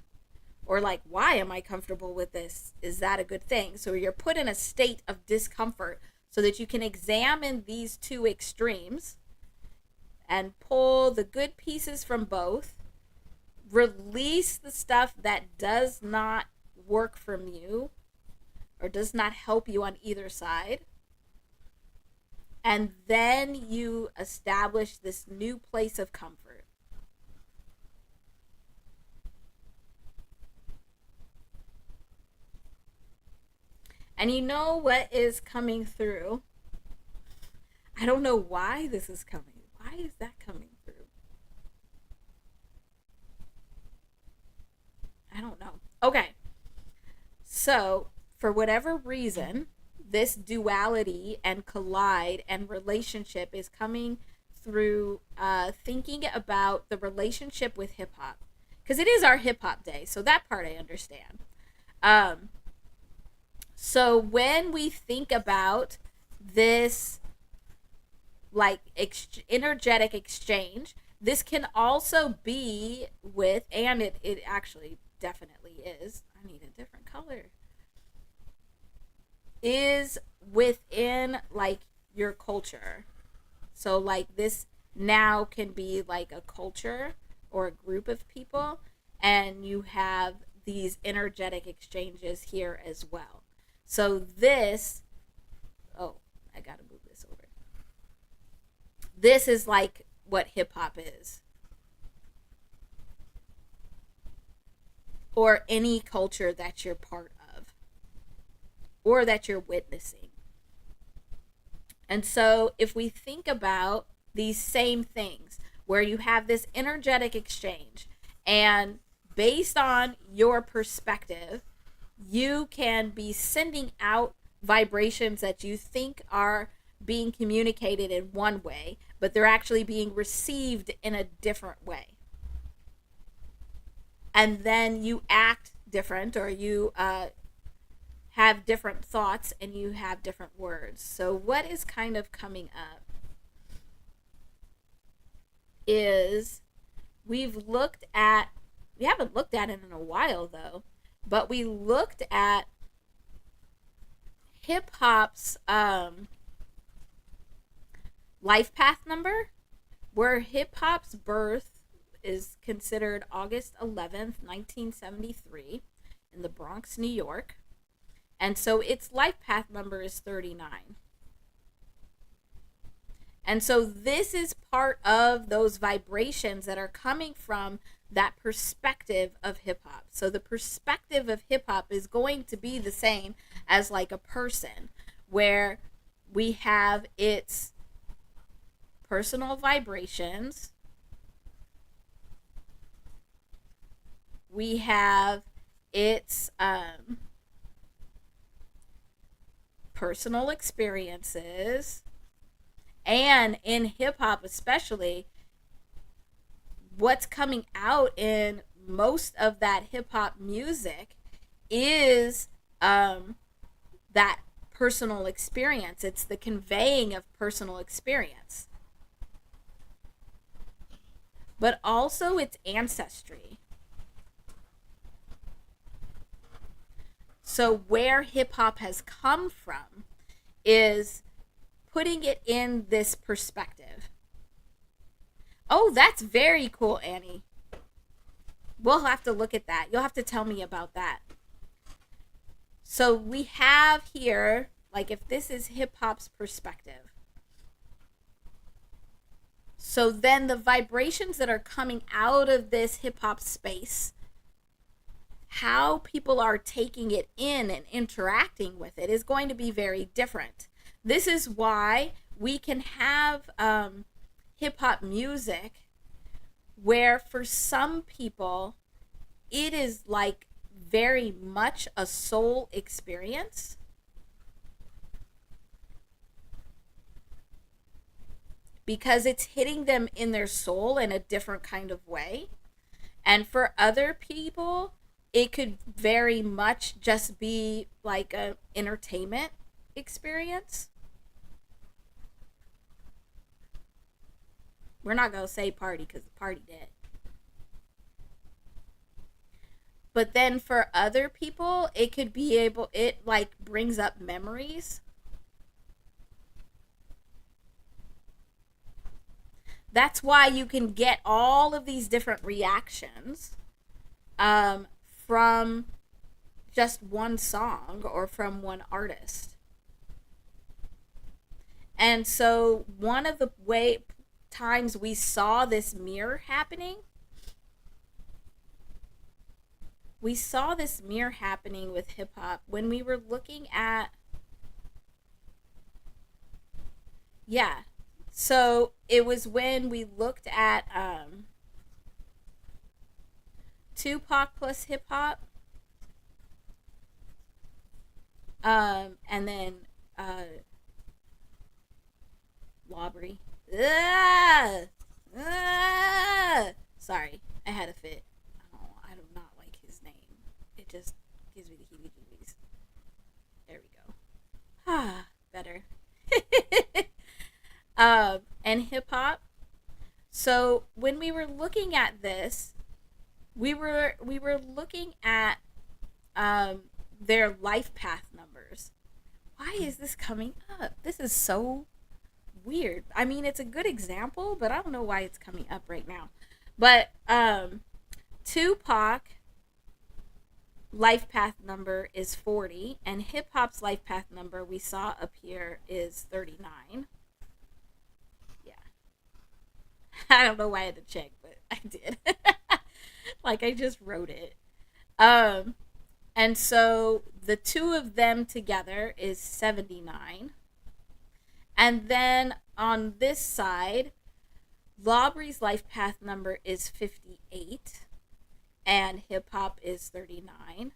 Or like, why am I comfortable with this? Is that a good thing? So you're put in a state of discomfort so that you can examine these two extremes and pull the good pieces from both, release the stuff that does not work from you or does not help you on either side, and then you establish this new place of comfort. And you know what is coming through? I don't know why this is coming. Why is that coming through? I don't know. Okay. So, for whatever reason, this duality and collide and relationship is coming through thinking about the relationship with hip hop. Because it is our hip hop day, so that part I understand. So when we think about this like energetic exchange, this can also be with, and it actually definitely is, I need a different color, is within like your culture. So like this now can be like a culture or a group of people, and you have these energetic exchanges here as well. So this, oh, I gotta move this over. This is like what hip hop is, or any culture that you're part of or that you're witnessing. And so if we think about these same things where you have this energetic exchange, and based on your perspective, you can be sending out vibrations that you think are being communicated in one way, but they're actually being received in a different way. And then you act different, or you have different thoughts, and you have different words. So what is kind of coming up is we haven't looked at it in a while though, but we looked at hip hop's life path number, where hip hop's birth is considered August 11th, 1973 in the Bronx, New York. And so its life path number is 39. And so this is part of those vibrations that are coming from that perspective of hip hop. So the perspective of hip hop is going to be the same as like a person, where we have its personal vibrations, we have its personal experiences, and in hip hop especially, what's coming out in most of that hip hop music is that personal experience. It's the conveying of personal experience. But also its ancestry. So where hip hop has come from is putting it in this perspective. Oh, that's very cool, Annie. We'll have to look at that. You'll have to tell me about that. So we have here, like if this is hip hop's perspective. So then the vibrations that are coming out of this hip hop space, how people are taking it in and interacting with it is going to be very different. This is why we can have hip hop music where for some people it is like very much a soul experience. Because it's hitting them in their soul in a different kind of way. And for other people, it could very much just be like an entertainment experience. We're not going to say party because the party dead. But then for other people, it could be it like brings up memories. That's why you can get all of these different reactions from just one song or from one artist. And so one of the times we saw this mirror happening, with hip hop when we were looking at, so it was when we looked at Tupac plus hip hop, and then Lobbery. Sorry, I had a fit. I do not like his name. It just gives me the heebie-jeebies. There we go. Better. And hip hop. So when we were looking at this, we were looking at their life path numbers. Why is this coming up? This is so weird. I mean, it's a good example, but I don't know why it's coming up right now. But Tupac life path number is 40, and hip hop's life path number we saw up here is 39. Yeah. I don't know why I had to check, but I did. Like I just wrote it. And so the two of them together is 79. And then on this side, Lobbery's life path number is 58 and hip hop is 39.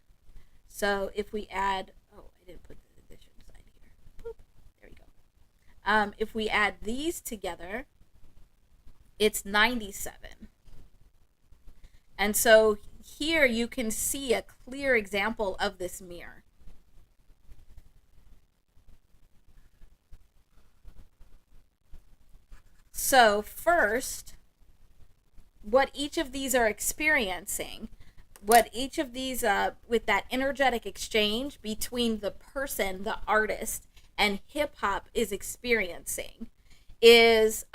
So if we add, oh, I didn't put the addition side here. Boop, there we go. If we add these together, it's 97. And so here you can see a clear example of this mirror. So first, what each of these are experiencing, what each of these, with that energetic exchange between the person, the artist, and hip hop is experiencing, is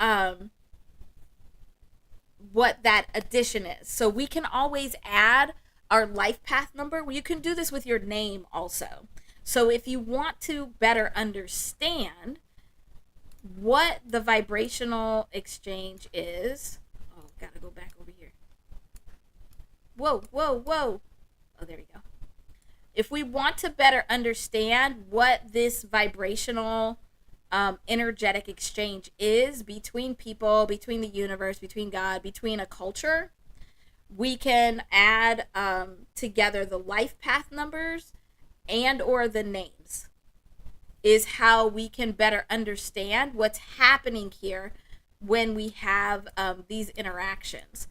what that addition is. So we can always add our life path number. You can do this with your name also. So if you want to better understand what the vibrational exchange is, oh, gotta go back over here. Whoa. Oh, there we go. If we want to better understand what this vibrational energetic exchange is between people, between the universe, between God, between a culture, we can add together the life path numbers and or the names, is how we can better understand what's happening here when we have these interactions.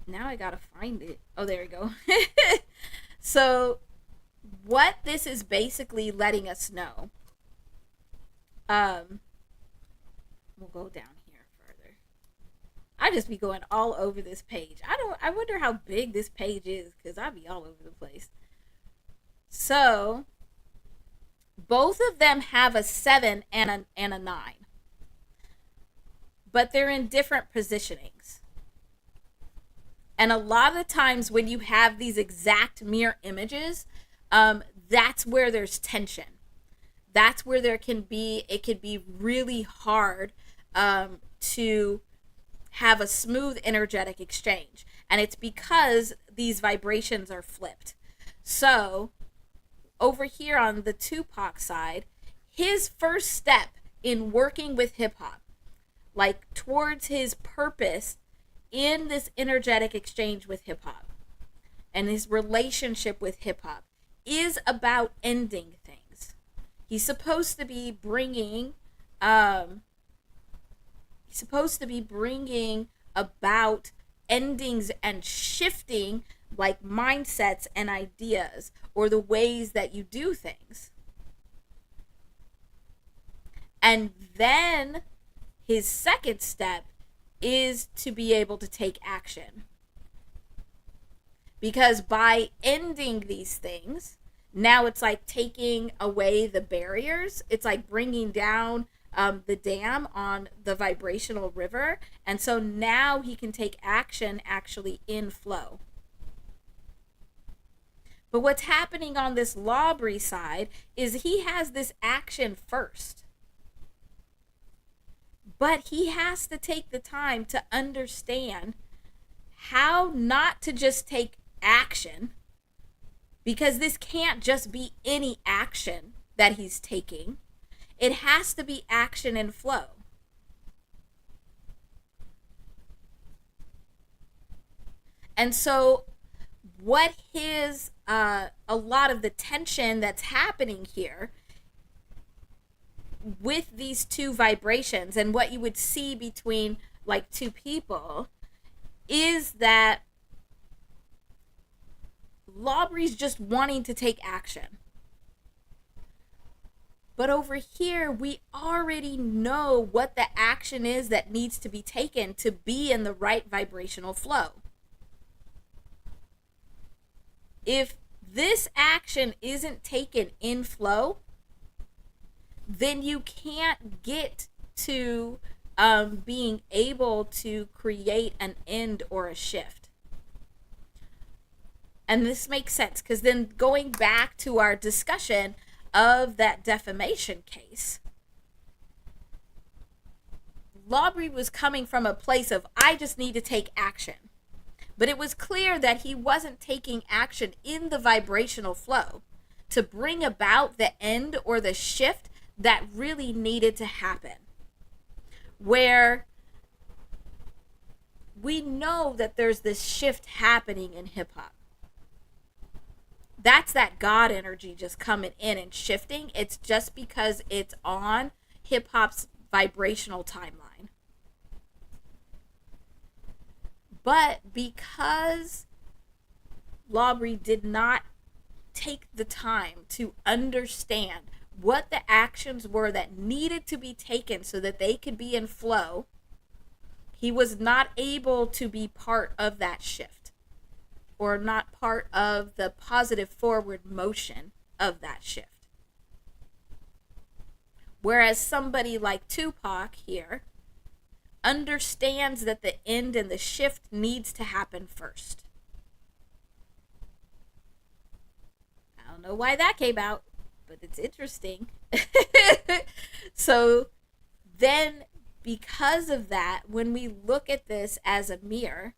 Now I gotta find it. Oh, there we go. So what this is basically letting us know, um, we'll go down here further. I just be going all over this page. I wonder how big this page is, because I be all over the place. So both of them have a 7 and a 9, but they're in different positionings. And a lot of the times when you have these exact mirror images, that's where there's tension. That's where it can be really hard to have a smooth energetic exchange. And it's because these vibrations are flipped. So over here on the Tupac side, his first step in working with hip hop, like towards his purpose in this energetic exchange with hip hop and his relationship with hip hop, is about ending things. He's supposed to be bringing about endings and shifting like mindsets and ideas or the ways that you do things. And then his second step is to be able to take action. Because by ending these things, now it's like taking away the barriers. It's like bringing down the dam on the vibrational river. And so now he can take action actually in flow. But what's happening on this Lawbury side is he has this action first. But he has to take the time to understand how not to just take action, because this can't just be any action that he's taking. It has to be action and flow. And so what his a lot of the tension that's happening here with these two vibrations, and what you would see between like two people, is that Lawbury's just wanting to take action. But over here, we already know what the action is that needs to be taken to be in the right vibrational flow. If this action isn't taken in flow, then you can't get to being able to create an end or a shift. And this makes sense, because then going back to our discussion of that defamation case, Lawbury was coming from a place of, I just need to take action. But it was clear that he wasn't taking action in the vibrational flow to bring about the end or the shift that really needed to happen. Where we know that there's this shift happening in hip hop. That's that God energy just coming in and shifting. It's just because it's on hip hop's vibrational timeline. But because Lawbury did not take the time to understand what the actions were that needed to be taken so that they could be in flow, he was not able to be part of that shift, or not part of the positive forward motion of that shift. Whereas somebody like Tupac here understands that the end and the shift needs to happen first. I don't know why that came out, but it's interesting. So then, because of that, when we look at this as a mirror,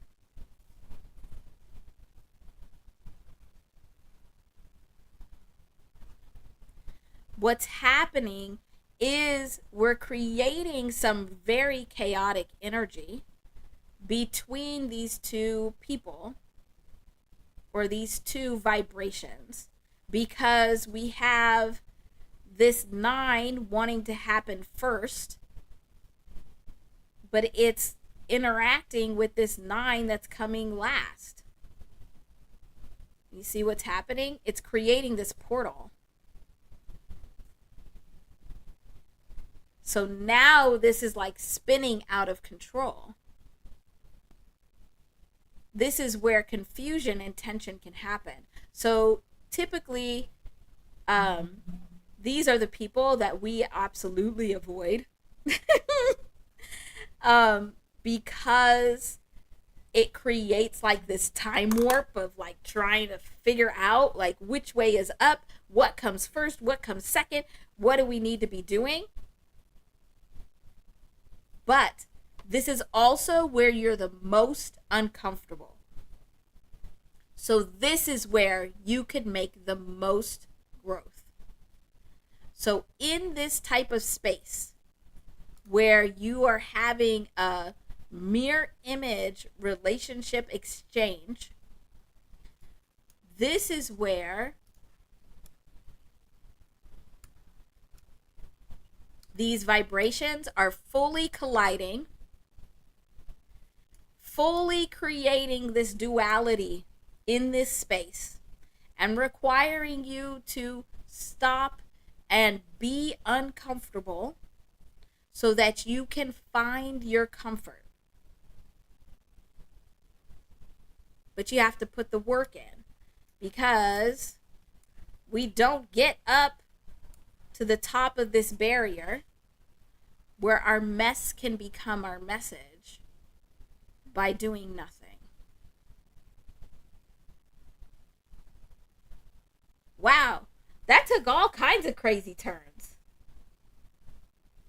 what's happening is we're creating some very chaotic energy between these two people, or these two vibrations, because we have this 9 wanting to happen first, but it's interacting with this 9 that's coming last. You see what's happening? It's creating this portal. So now this is like spinning out of control. This is where confusion and tension can happen. So typically, these are the people that we absolutely avoid because it creates like this time warp of like trying to figure out like which way is up, what comes first, what comes second, what do we need to be doing. But this is also where you're the most uncomfortable. So this is where you could make the most growth. So in this type of space where you are having a mirror image relationship exchange, this is where these vibrations are fully colliding, fully creating this duality in this space and requiring you to stop and be uncomfortable so that you can find your comfort. But you have to put the work in, because we don't get up to the top of this barrier where our mess can become our message by doing nothing. Wow, that took all kinds of crazy turns.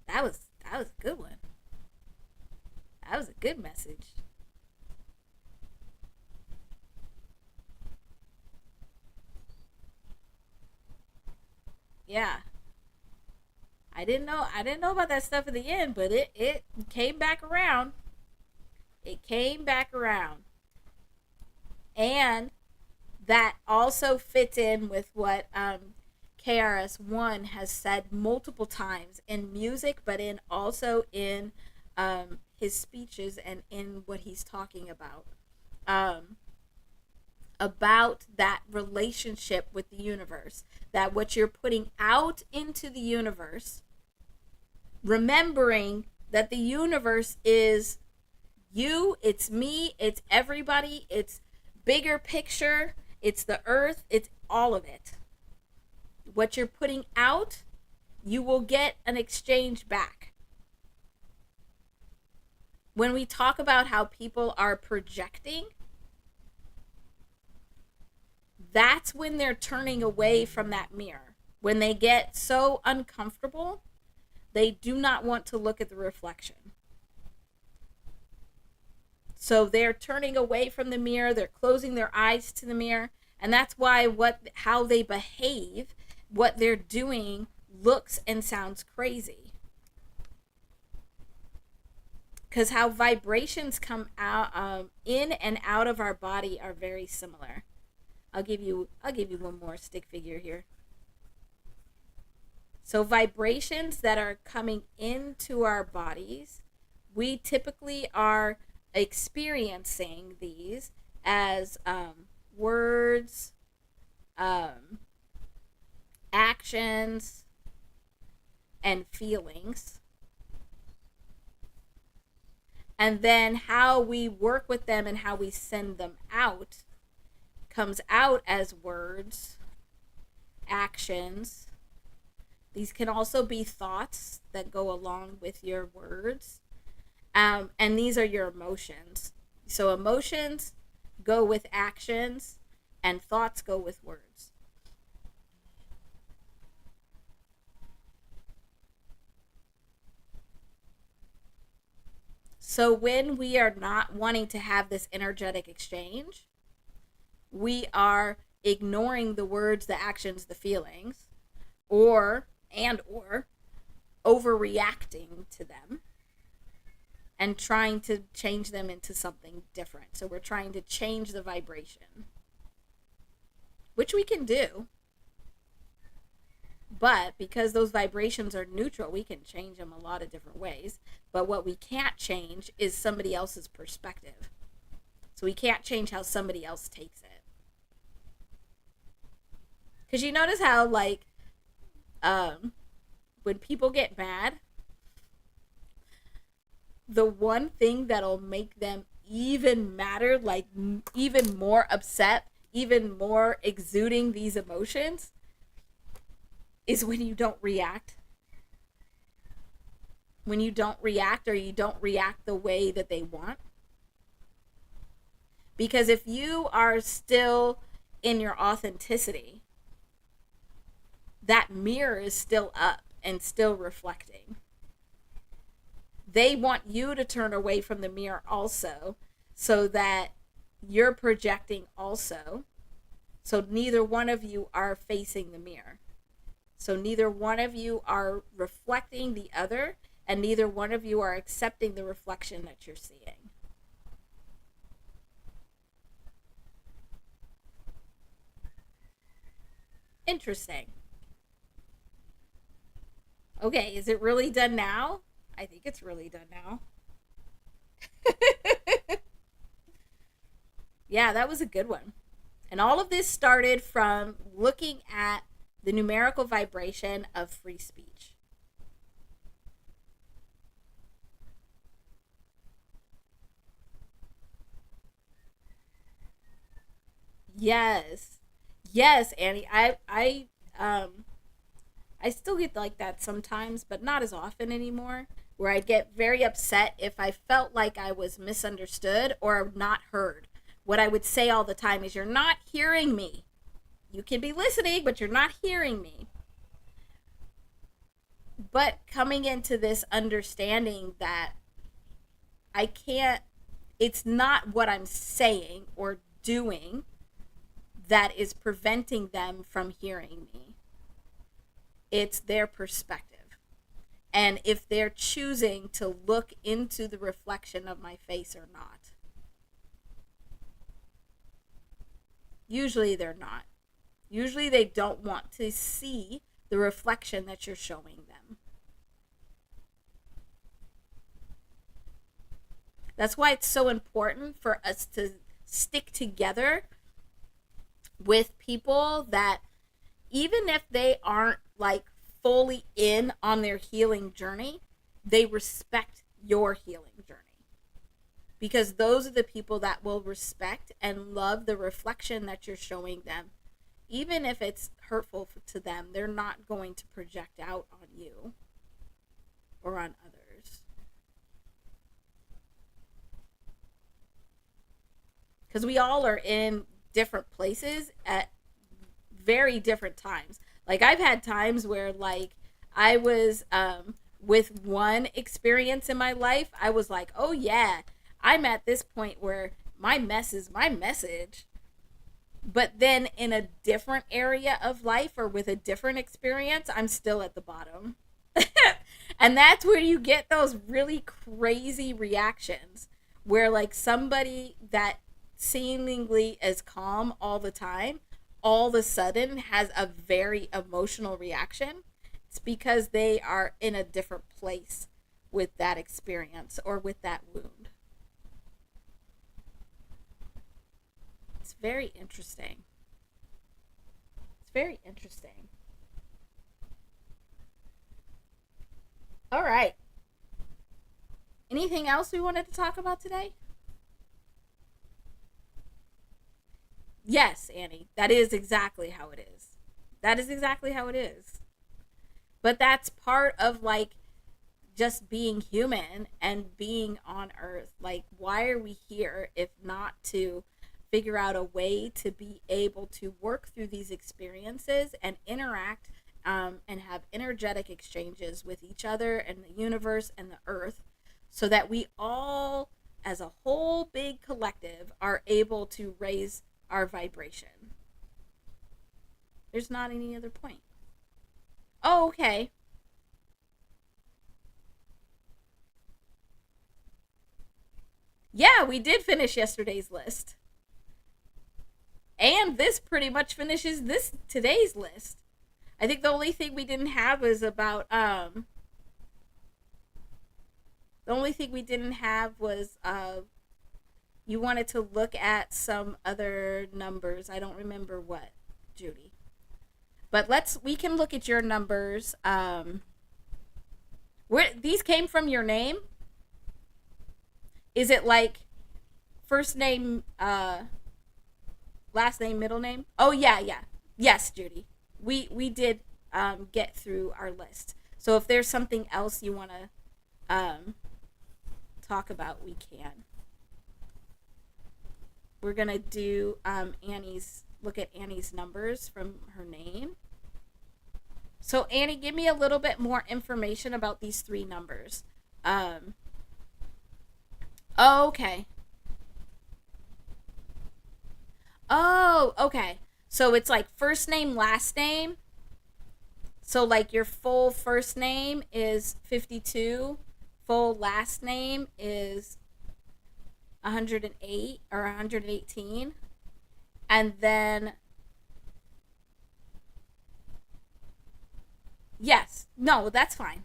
That was a good one. That was a good message. Yeah. I didn't know about that stuff at the end, but it came back around. It came back around. And that also fits in with what KRS-One has said multiple times in music, but in also in his speeches and in what he's talking about that relationship with the universe, that what you're putting out into the universe, remembering that the universe is you, it's me, it's everybody, it's bigger picture, it's the earth, it's all of it. What you're putting out, you will get an exchange back. When we talk about how people are projecting, that's when they're turning away from that mirror. When they get so uncomfortable, they do not want to look at the reflection. So they're turning away from the mirror, they're closing their eyes to the mirror, and that's why how they behave, what they're doing looks and sounds crazy. Because how vibrations come out in and out of our body are very similar. I'll give you one more stick figure here. So vibrations that are coming into our bodies, we typically are experiencing these as words, actions, and feelings. And then how we work with them and how we send them out comes out as words, actions. These can also be thoughts that go along with your words. And these are your emotions. So emotions go with actions and thoughts go with words. So when we are not wanting to have this energetic exchange, we are ignoring the words, the actions, the feelings, or overreacting to them and trying to change them into something different. So we're trying to change the vibration, which we can do. But because those vibrations are neutral, we can change them a lot of different ways. But what we can't change is somebody else's perspective. So we can't change how somebody else takes it. Because you notice how, like, um, when people get mad, the one thing that'll make them even madder, like even more upset, even more exuding these emotions, is when you don't react. When you don't react, or you don't react the way that they want. Because if you are still in your authenticity, that mirror is still up and still reflecting. They want you to turn away from the mirror also, so that you're projecting also. So neither one of you are facing the mirror. So neither one of you are reflecting the other, and neither one of you are accepting the reflection that you're seeing. Interesting. Okay, is it really done now? I think it's really done now. Yeah, that was a good one. And all of this started from looking at the numerical vibration of free speech. Yes. Yes, Annie. I still get like that sometimes, but not as often anymore. Where I'd get very upset if I felt like I was misunderstood or not heard. What I would say all the time is, "You're not hearing me. You can be listening, but you're not hearing me." But coming into this understanding that I can't, it's not what I'm saying or doing that is preventing them from hearing me. It's their perspective. And if they're choosing to look into the reflection of my face or not. Usually they're not. Usually they don't want to see the reflection that you're showing them. That's why it's so important for us to stick together with people that, even if they aren't like fully in on their healing journey, they respect your healing journey. Because those are the people that will respect and love the reflection that you're showing them. Even if it's hurtful to them, they're not going to project out on you or on others. Because we all are in different places at very different times. Like, I've had times where, like, I was with one experience in my life, I was like, oh yeah, I'm at this point where my mess is my message. But then in a different area of life or with a different experience, I'm still at the bottom. And that's where you get those really crazy reactions where, like, somebody that seemingly is calm all the time all of a sudden has a very emotional reaction. It's because they are in a different place with that experience or with that wound. It's very interesting. It's very interesting. All right. Anything else we wanted to talk about today? Yes, Annie. That is exactly how it is. That is exactly how it is. But that's part of, like, just being human and being on earth. Like, why are we here if not to figure out a way to be able to work through these experiences and interact, and have energetic exchanges with each other and the universe and the earth, so that we all, as a whole big collective, are able to raise our vibration. There's not any other point. Oh, okay. Yeah, we did finish yesterday's list. And this pretty much finishes this today's list. I think the only thing we didn't have was about the only thing we didn't have was you wanted to look at some other numbers. I don't remember what, Judy. But we can look at your numbers. Where these came from your name? Is it like first name, last name, middle name? Oh yeah, yeah. Yes, Judy. We did get through our list. So if there's something else you want to talk about, we can. We're gonna do Annie's. Look at Annie's numbers from her name. So Annie, give me a little bit more information about these three numbers. Um, oh, okay. Oh, okay. So it's like first name, last name. So like your full first name is 52, full last name is 108 or 118. And then yes, no, that's fine.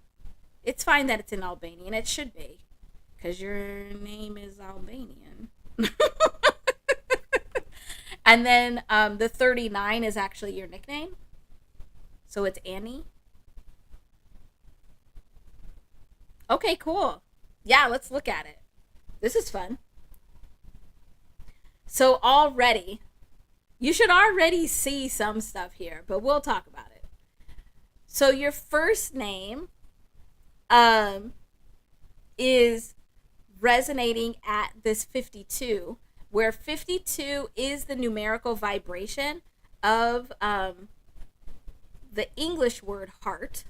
It's fine that it's in Albanian. It should be because your name is Albanian. And then the 39 is actually your nickname. So it's Annie. Okay, cool. Yeah, let's look at it. This is fun. So already, you should already see some stuff here, but we'll talk about it. So your first name um, is resonating at this 52, where 52 is the numerical vibration of the English word heart.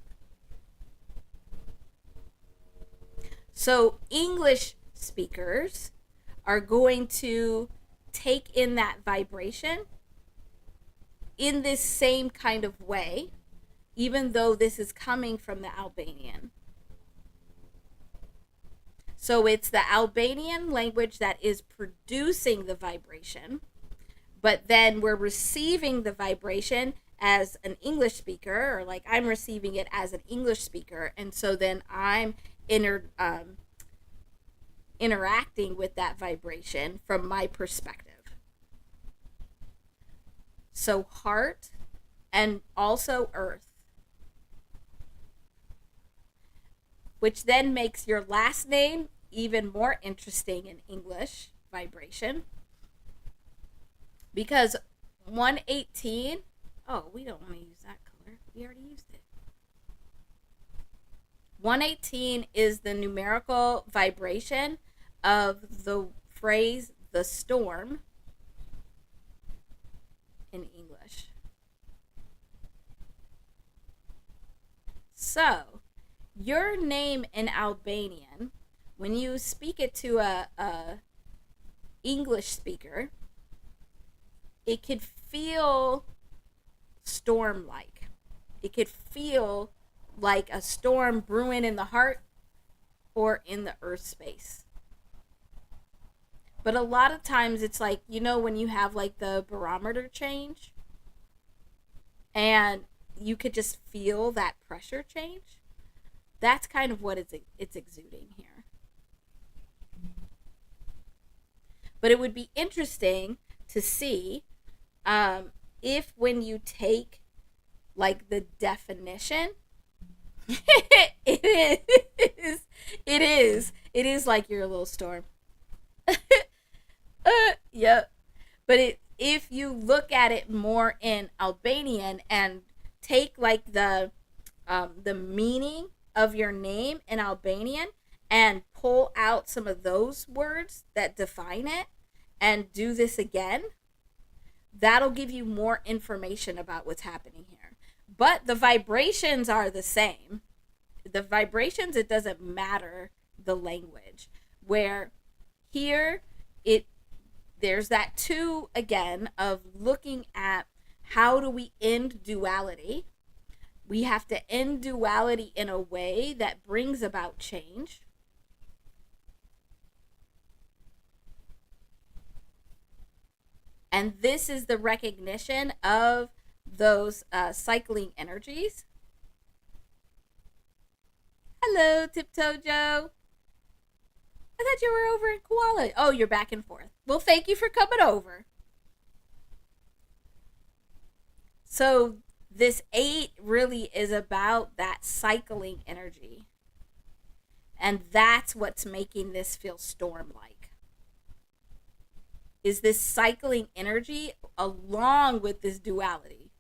So English speakers are going to take in that vibration in this same kind of way, even though this is coming from the Albanian. So it's the Albanian language that is producing the vibration, but then we're receiving the vibration as an English speaker, or like I'm receiving it as an English speaker, and so then I'm interacting with that vibration from my perspective. So heart and also earth, which then makes your last name even more interesting in English vibration, because 118, oh, we don't want to use that color. We already used it. 118 is the numerical vibration of the phrase the storm in English. So, your name in Albanian, when you speak it to a English speaker, it could feel storm like. It could feel like a storm brewing in the heart or in the earth space. But a lot of times it's like, when you have like the barometer change and you could just feel that pressure change. That's kind of what it's exuding here. But it would be interesting to see if when you take like the definition, it is like your little storm. Yep. But if you look at it more in Albanian and take like the meaning of your name in Albanian and pull out some of those words that define it and do this again, that'll give you more information about what's happening here. But the vibrations are the same. The vibrations, it doesn't matter the language. Where here there's that two again of looking at how do we end duality. We have to end duality in a way that brings about change. And this is the recognition of those cycling energies. Hello, Tiptoe Joe. I thought you were over in Koala. Oh, you're back and forth. Well, thank you for coming over. So This 8 really is about that cycling energy. And that's what's making this feel storm like. Is this cycling energy along with this duality.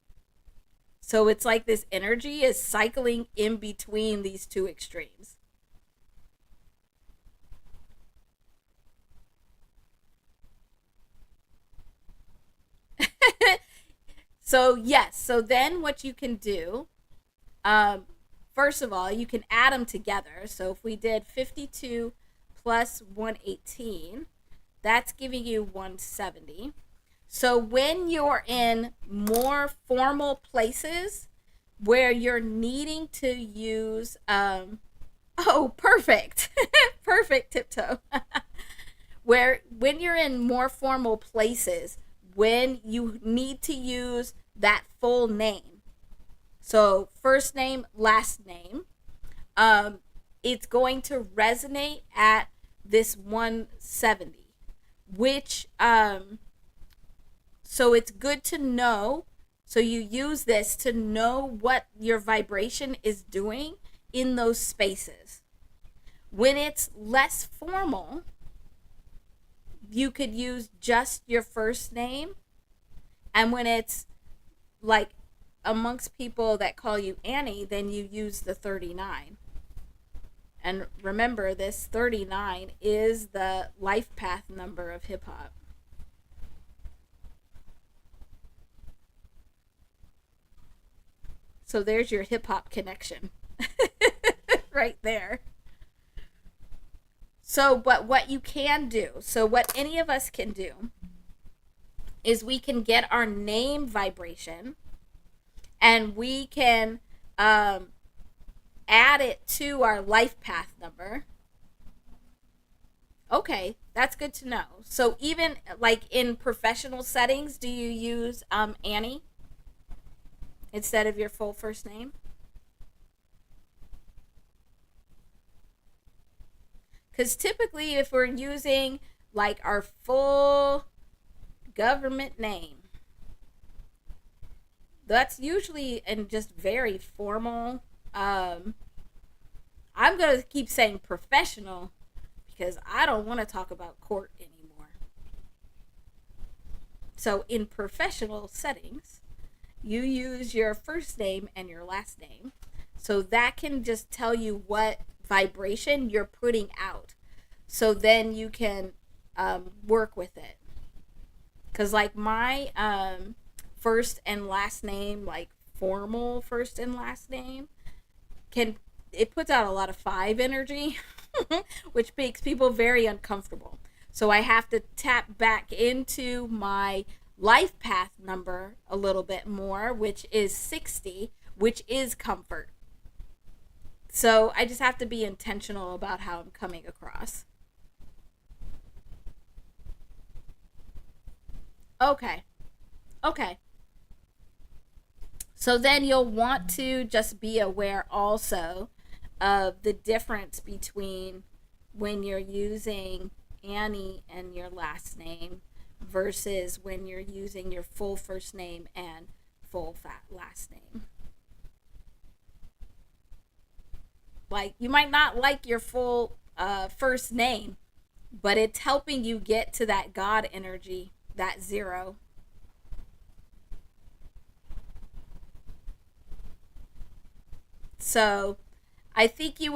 So it's like this energy is cycling in between these two extremes. So yes, so then what you can do, um, first of all, you can add them together. So if we did 52 plus 118, that's giving you 170. So when you're in more formal places where you're needing to use, oh, perfect, perfect tiptoe. Where when you're in more formal places, when you need to use that full name, so first name, last name, um, it's going to resonate at this 170, which so it's good to know. So you use this to know what your vibration is doing in those spaces. When it's less formal, you could use just your first name. And when it's like amongst people that call you Annie, then you use the 39. And remember, this 39 is the life path number of hip hop. So there's your hip hop connection right there. So, but what you can do, so what any of us can do, is we can get our name vibration and we can add it to our life path number. Okay, that's good to know. So even like in professional settings, do you use Annie instead of your full first name? Because typically, if we're using like our full government name, that's usually in just very formal. I'm going to keep saying professional because I don't want to talk about court anymore. So, in professional settings, you use your first name and your last name. So, that can just tell you what vibration you're putting out. So, then you can work with it. Because, like, my first and last name, like formal first and last name, it puts out a lot of 5 energy, which makes people very uncomfortable. So I have to tap back into my life path number a little bit more, which is 60, which is comfort. So I just have to be intentional about how I'm coming across. Okay. Okay. So then you'll want to just be aware also of the difference between when you're using Annie and your last name versus when you're using your full first name and full fat last name. Like, you might not like your full first name, but it's helping you get to that God energy, that 0. So I think you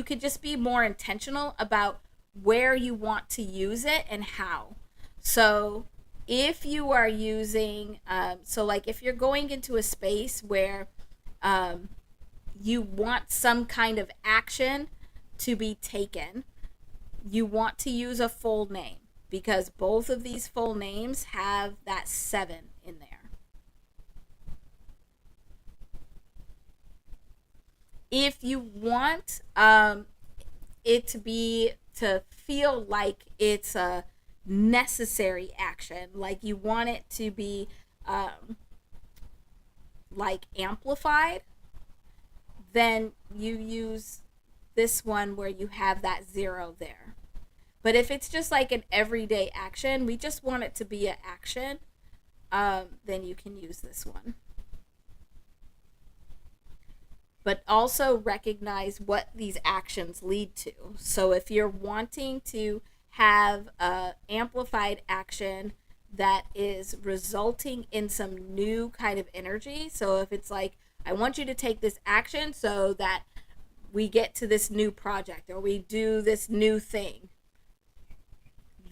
could just be more intentional about where you want to use it and how. So if you are using, so like if you're going into a space where um, you want some kind of action to be taken, you want to use a full name because both of these full names have that 7 in there. If you want it to feel like it's a necessary action, like you want it to be like amplified, then you use this one where you have that 0 there. But if it's just like an everyday action, we just want it to be an action, then you can use this one. but also recognize what these actions lead to. So if you're wanting to have a amplified action that is resulting in some new kind of energy, so if it's like, I want you to take this action so that we get to this new project or we do this new thing,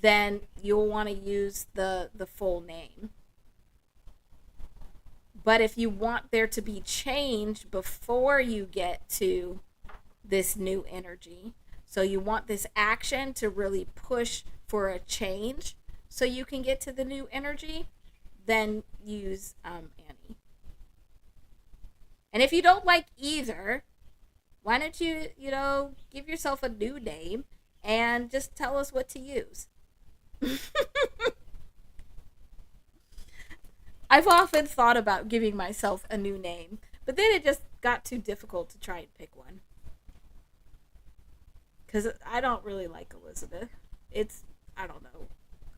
then you'll want to use the full name. But if you want there to be change before you get to this new energy, so you want this action to really push for a change so you can get to the new energy, then use Annie. And if you don't like either, why don't you, give yourself a new name and just tell us what to use? I've often thought about giving myself a new name, but then it just got too difficult to try and pick one. Because I don't really like Elizabeth. It's, I don't know,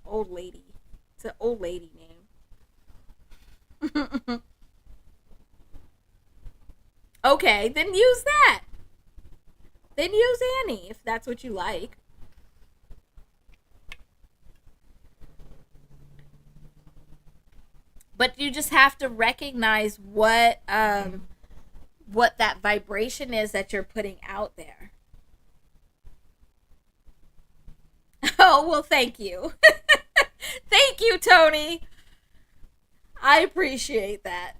old lady. It's an old lady name. Okay, then use that. Then use Annie, if that's what you like. But you just have to recognize what that vibration is that you're putting out there. Oh, well, thank you. Thank you, Tony. I appreciate that.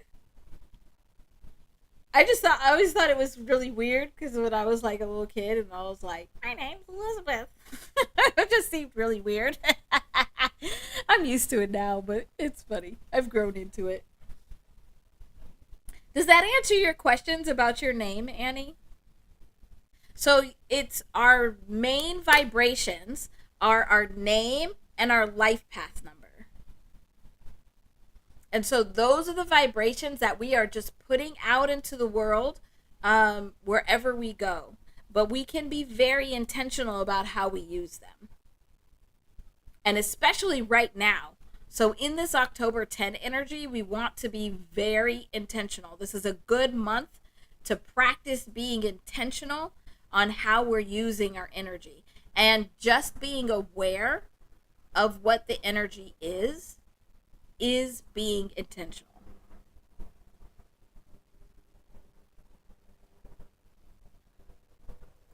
I always thought it was really weird because when I was like a little kid and I was like, my name's Elizabeth. It just seemed really weird. I'm used to it now, but it's funny. I've grown into it. Does that answer your questions about your name, Annie? So it's our main vibrations are our name and our life path number. And so those are the vibrations that we are just putting out into the world wherever we go. But we can be very intentional about how we use them. And especially right now. So in this October 10 energy, we want to be very intentional. This is a good month to practice being intentional on how we're using our energy. And just being aware of what the energy is being intentional.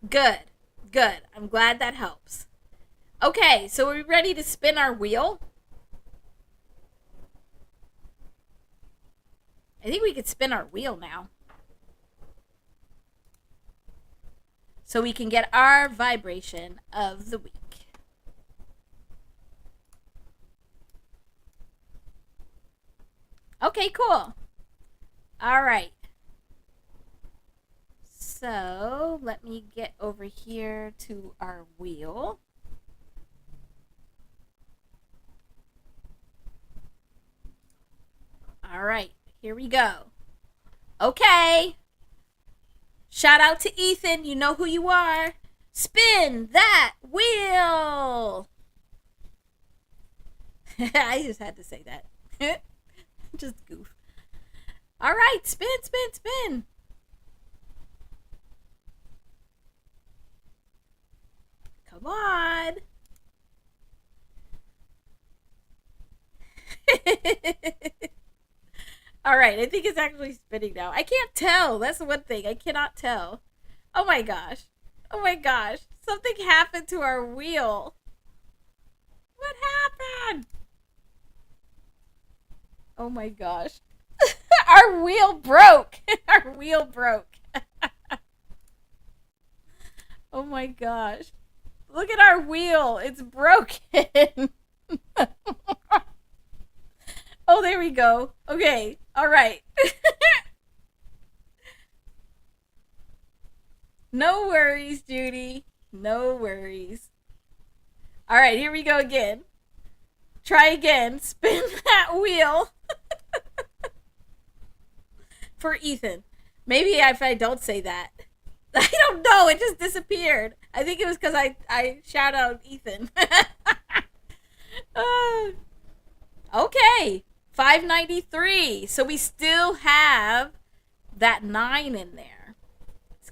Good. I'm glad that helps. Okay, so are we ready to spin our wheel? I think we could spin our wheel now. So we can get our vibration of the week. Okay, cool. All right. So let me get over here to our wheel. All right, here we go. Okay. Shout out to Ethan. You know who you are. Spin that wheel. I just had to say that. Just goof. All right, spin. Come on. All right, I think it's actually spinning now. I can't tell. That's the one thing. I cannot tell. Oh my gosh. Something happened to our wheel. What happened? Oh my gosh. Our wheel broke. Oh my gosh. Look at our wheel. It's broken. Oh, there we go. Okay. All right. No worries, Judy. No worries. All right, here we go again. Try again. Spin that wheel. For Ethan. Maybe if I don't say that. I don't know. It just disappeared. I think it was because I shout out Ethan. Okay. 593. So we still have that 9 in there.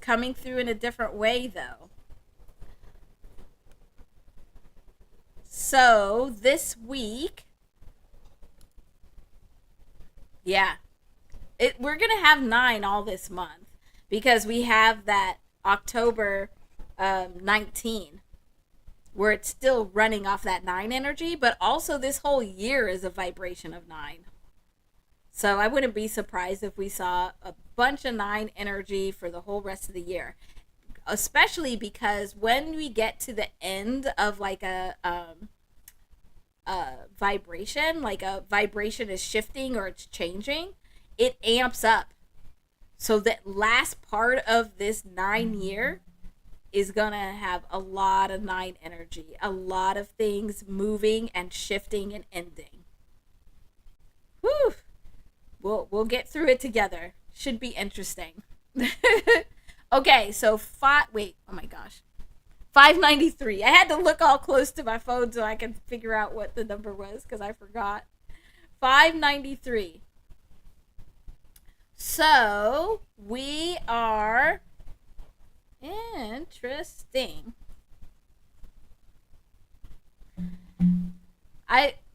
coming through in a different way, though. So this week, yeah, we're gonna have 9 all this month because we have that October 19 where it's still running off that 9 energy, but also this whole year is a vibration of 9. So I wouldn't be surprised if we saw a bunch of 9 energy for the whole rest of the year, especially because when we get to the end of like a vibration, like a vibration is shifting or it's changing, it amps up. So that last part of this 9 year is gonna have a lot of 9 energy, a lot of things moving and shifting and ending. Whew. We'll get through it together. Should be interesting. Okay, so oh my gosh. 593. I had to look all close to my phone so I could figure out what the number was because I forgot. 593. So we are interesting.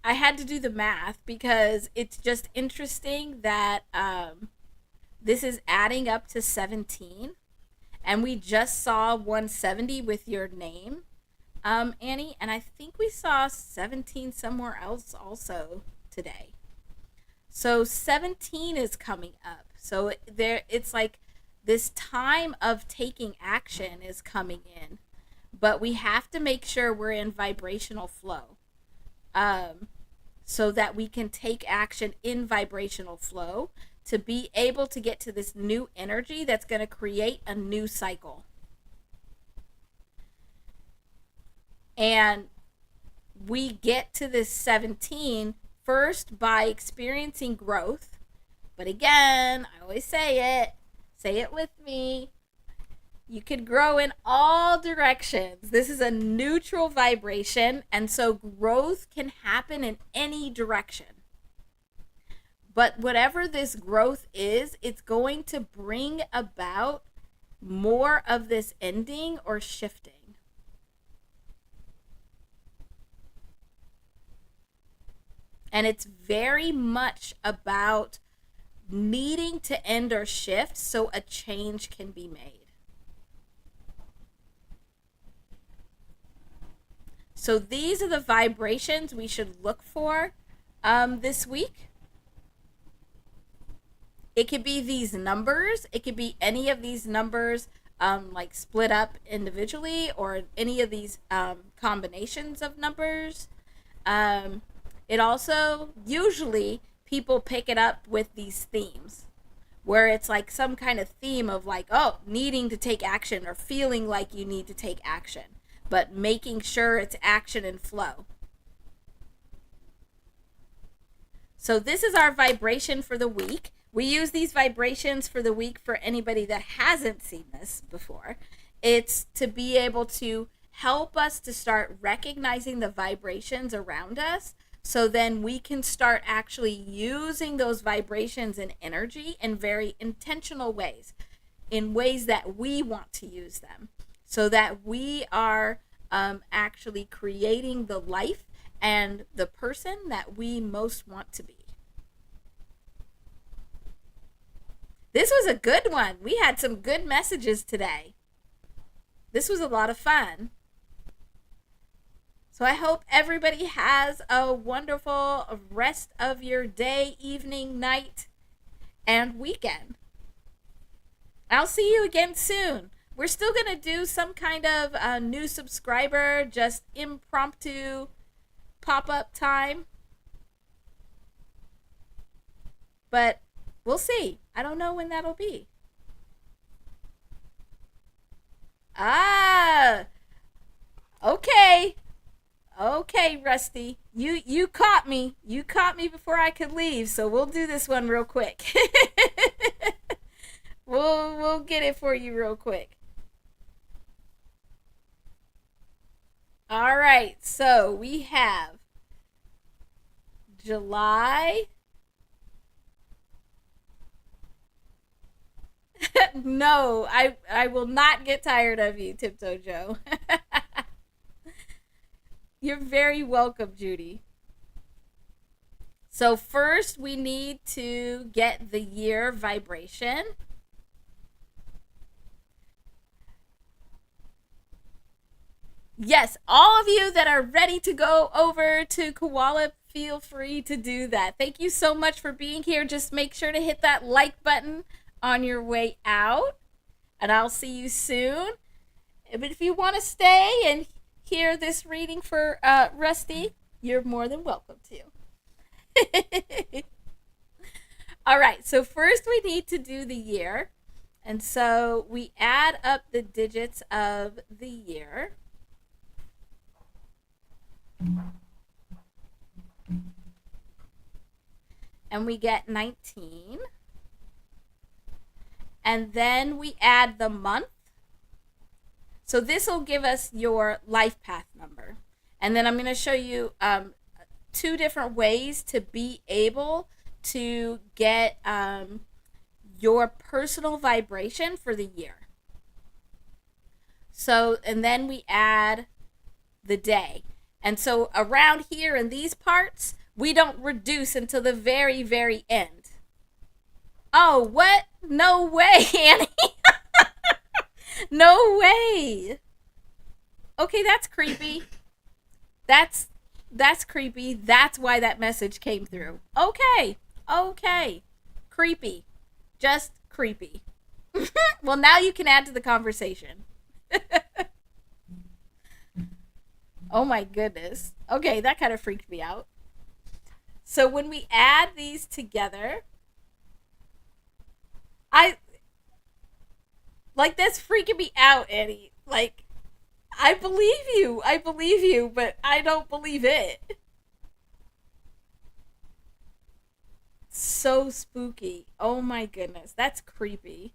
I had to do the math because it's just interesting that this is adding up to 17. And we just saw 170 with your name, Annie. And I think we saw 17 somewhere else also today. So 17 is coming up. So it's like this time of taking action is coming in. But we have to make sure we're in vibrational flow. So that we can take action in vibrational flow to be able to get to this new energy that's going to create a new cycle. And we get to this 17 first by experiencing growth. But again, I always say it with me. You could grow in all directions. This is a neutral vibration, and so growth can happen in any direction. But whatever this growth is, it's going to bring about more of this ending or shifting. And it's very much about needing to end or shift so a change can be made. So these are the vibrations we should look for this week. It could be these numbers. It could be any of these numbers like split up individually or any of these combinations of numbers. It also, usually, people pick it up with these themes where it's like some kind of theme of like, oh, needing to take action or feeling like you need to take action, but making sure it's action and flow. So this is our vibration for the week. We use these vibrations for the week for anybody that hasn't seen this before. It's to be able to help us to start recognizing the vibrations around us, so then we can start actually using those vibrations and energy in very intentional ways, in ways that we want to use them, so that we are actually creating the life and the person that we most want to be. This was a good one. We had some good messages today. This was a lot of fun. So I hope everybody has a wonderful rest of your day, evening, night, and weekend. I'll see you again soon. We're still going to do some kind of new subscriber, just impromptu pop-up time. But we'll see. I don't know when that'll be. Okay. Okay, Rusty. You caught me. You caught me before I could leave, so we'll do this one real quick. We'll get it for you real quick. All right, so we have July No, I will not get tired of you, Tiptoe Joe. You're very welcome, Judy. So first we need to get the year vibration. Yes, all of you that are ready to go over to Koala, feel free to do that. Thank you so much for being here. Just make sure to hit that like button on your way out, and I'll see you soon. But if you want to stay and hear this reading for Rusty, you're more than welcome to. All right, so first we need to do the year. And so we add up the digits of the year. And we get 19. And then we add the month. So this will give us your life path number. And then I'm going to show you two different ways to be able to get your personal vibration for the year. So, and then we add the day. And so around here in these parts, we don't reduce until the very, very end. Oh, what? No way, Annie. No way. Okay, that's creepy. That's creepy. That's why that message came through. Okay. Creepy. Just creepy. Well, now you can add to the conversation. Oh my goodness. Okay, that kind of freaked me out. So when we add these together, that's freaking me out, Annie. Like, I believe you, but I don't believe it. So spooky. Oh my goodness, that's creepy.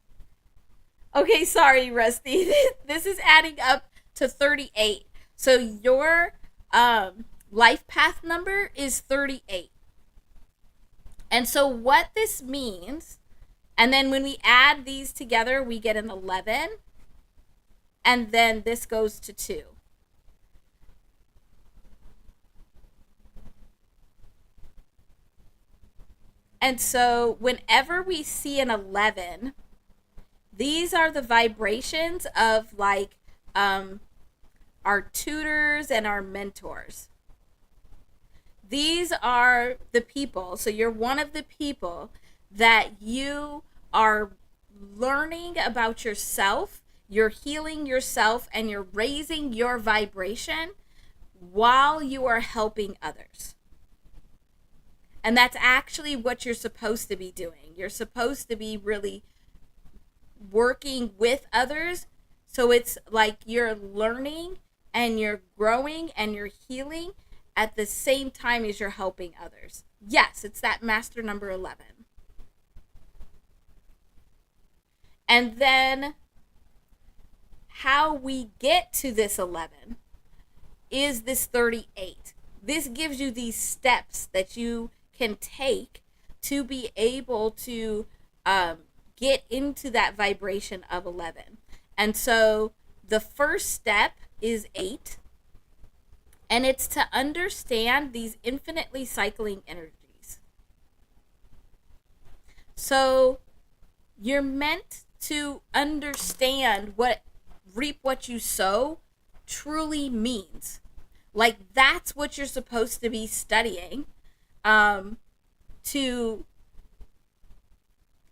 Okay, sorry, Rusty. This is adding up to 38. So your life path number is 38. And so what this means, and then when we add these together, we get an 11. And then this goes to 2. And so whenever we see an 11, these are the vibrations of like our tutors and our mentors. These are the people. So you're one of the people that you are learning about yourself, you're healing yourself, and you're raising your vibration while you are helping others. And that's actually what you're supposed to be doing. You're supposed to be really working with others. So it's like you're learning and you're growing and you're healing at the same time as you're helping others. Yes, it's that master number 11. And then how we get to this 11 is this 38. This gives you these steps that you can take to be able to get into that vibration of 11. And so the first step is 8. And it's to understand these infinitely cycling energies. So you're meant to understand what reap what you sow truly means. Like, that's what you're supposed to be studying to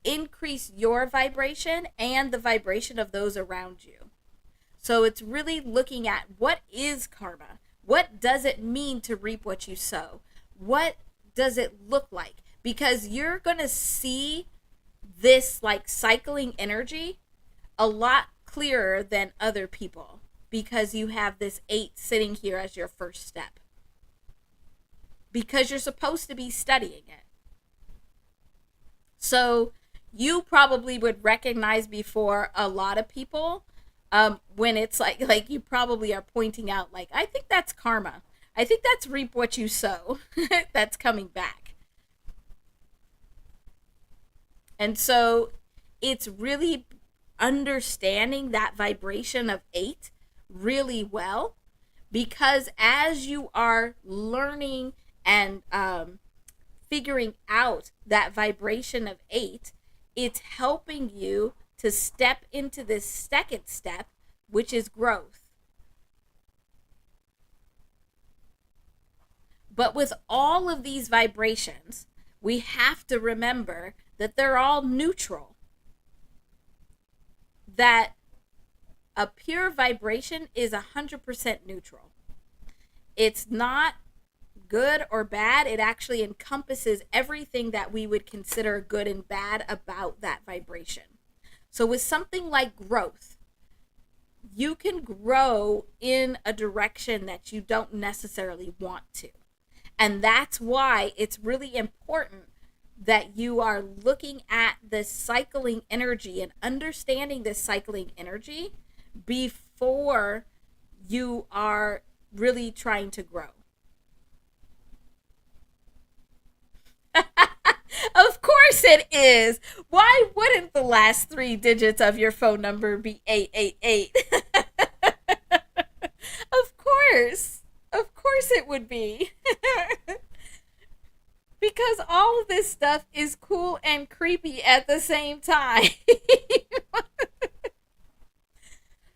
increase your vibration and the vibration of those around you. So it's really looking at what is karma? What does it mean to reap what you sow? What does it look like? Because you're going to see this like cycling energy a lot clearer than other people because you have this 8 sitting here as your first step. Because you're supposed to be studying it. So you probably would recognize before a lot of people when it's like you probably are pointing out like, I think that's karma. I think that's reap what you sow. That's coming back. And so it's really understanding that vibration of 8 really well, because as you are learning and figuring out that vibration of 8, it's helping you to step into this second step, which is growth. But with all of these vibrations, we have to remember that they're all neutral. That a pure vibration is 100% neutral. It's not good or bad. It actually encompasses everything that we would consider good and bad about that vibration. So with something like growth, you can grow in a direction that you don't necessarily want to. And that's why it's really important that you are looking at this cycling energy and understanding this cycling energy before you are really trying to grow. Of course it is. Why wouldn't the last 3 digits of your phone number be 888? Of course. Of course it would be. Because all of this stuff is cool and creepy at the same time.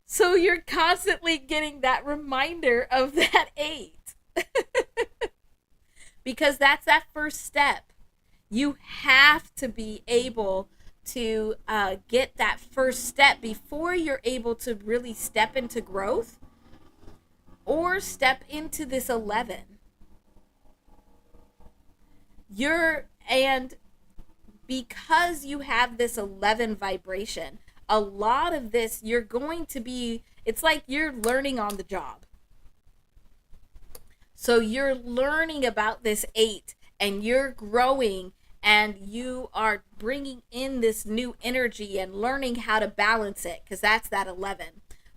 So you're constantly getting that reminder of that 8. Because that's that first step. You have to be able to get that first step before you're able to really step into growth or step into this 11. And because you have this 11 vibration, a lot of this you're going to be, it's like you're learning on the job. So you're learning about this 8 and you're growing and you are bringing in this new energy and learning how to balance it, because that's that 11.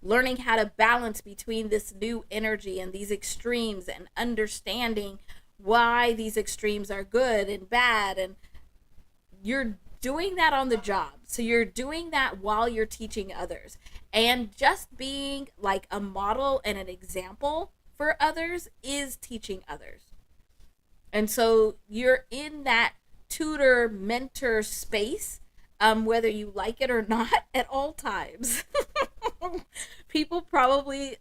Learning how to balance between this new energy and these extremes and understanding why these extremes are good and bad. And you're doing that on the job. So you're doing that while you're teaching others. And just being like a model and an example for others is teaching others. And so you're in that tutor mentor space, whether you like it or not, at all times. People probably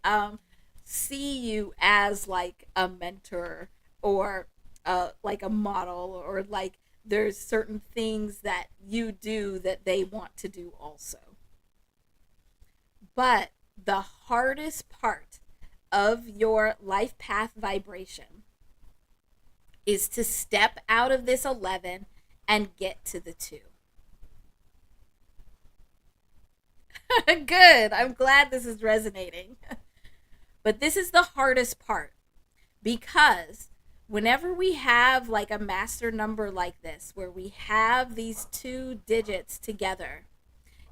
see you as like a mentor or like a model, or like there's certain things that you do that they want to do also. But the hardest part of your life path vibration is to step out of this 11 and get to the 2. Good. I'm glad this is resonating. But this is the hardest part, because whenever we have like a master number like this, where we have these 2 digits together,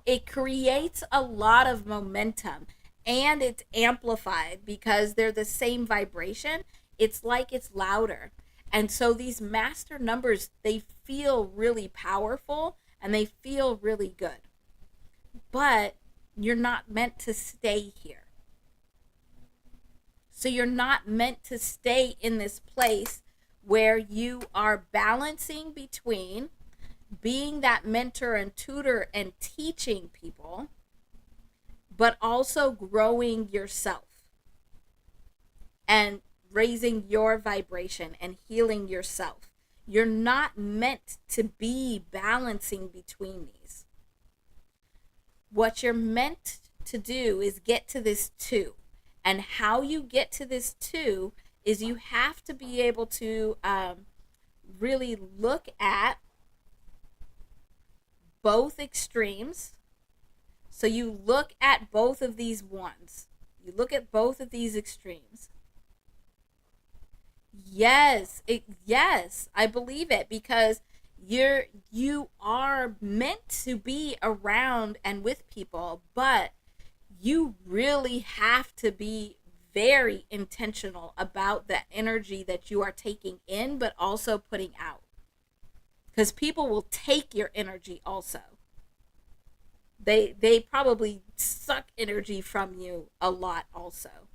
it creates a lot of momentum, and it's amplified because they're the same vibration. It's like it's louder. And so these master numbers, they feel really powerful and they feel really good. But you're not meant to stay here. So you're not meant to stay in this place where you are balancing between being that mentor and tutor and teaching people, but also growing yourself and raising your vibration and healing yourself. You're not meant to be balancing between these. What you're meant to do is get to this 2. And how you get to this 2 is you have to be able to really look at both extremes. So you look at both of these ones. You look at both of these extremes. Yes, I believe it, because you are meant to be around and with people, but you really have to be very intentional about the energy that you are taking in, but also putting out. Because people will take your energy also. They probably suck energy from you a lot also,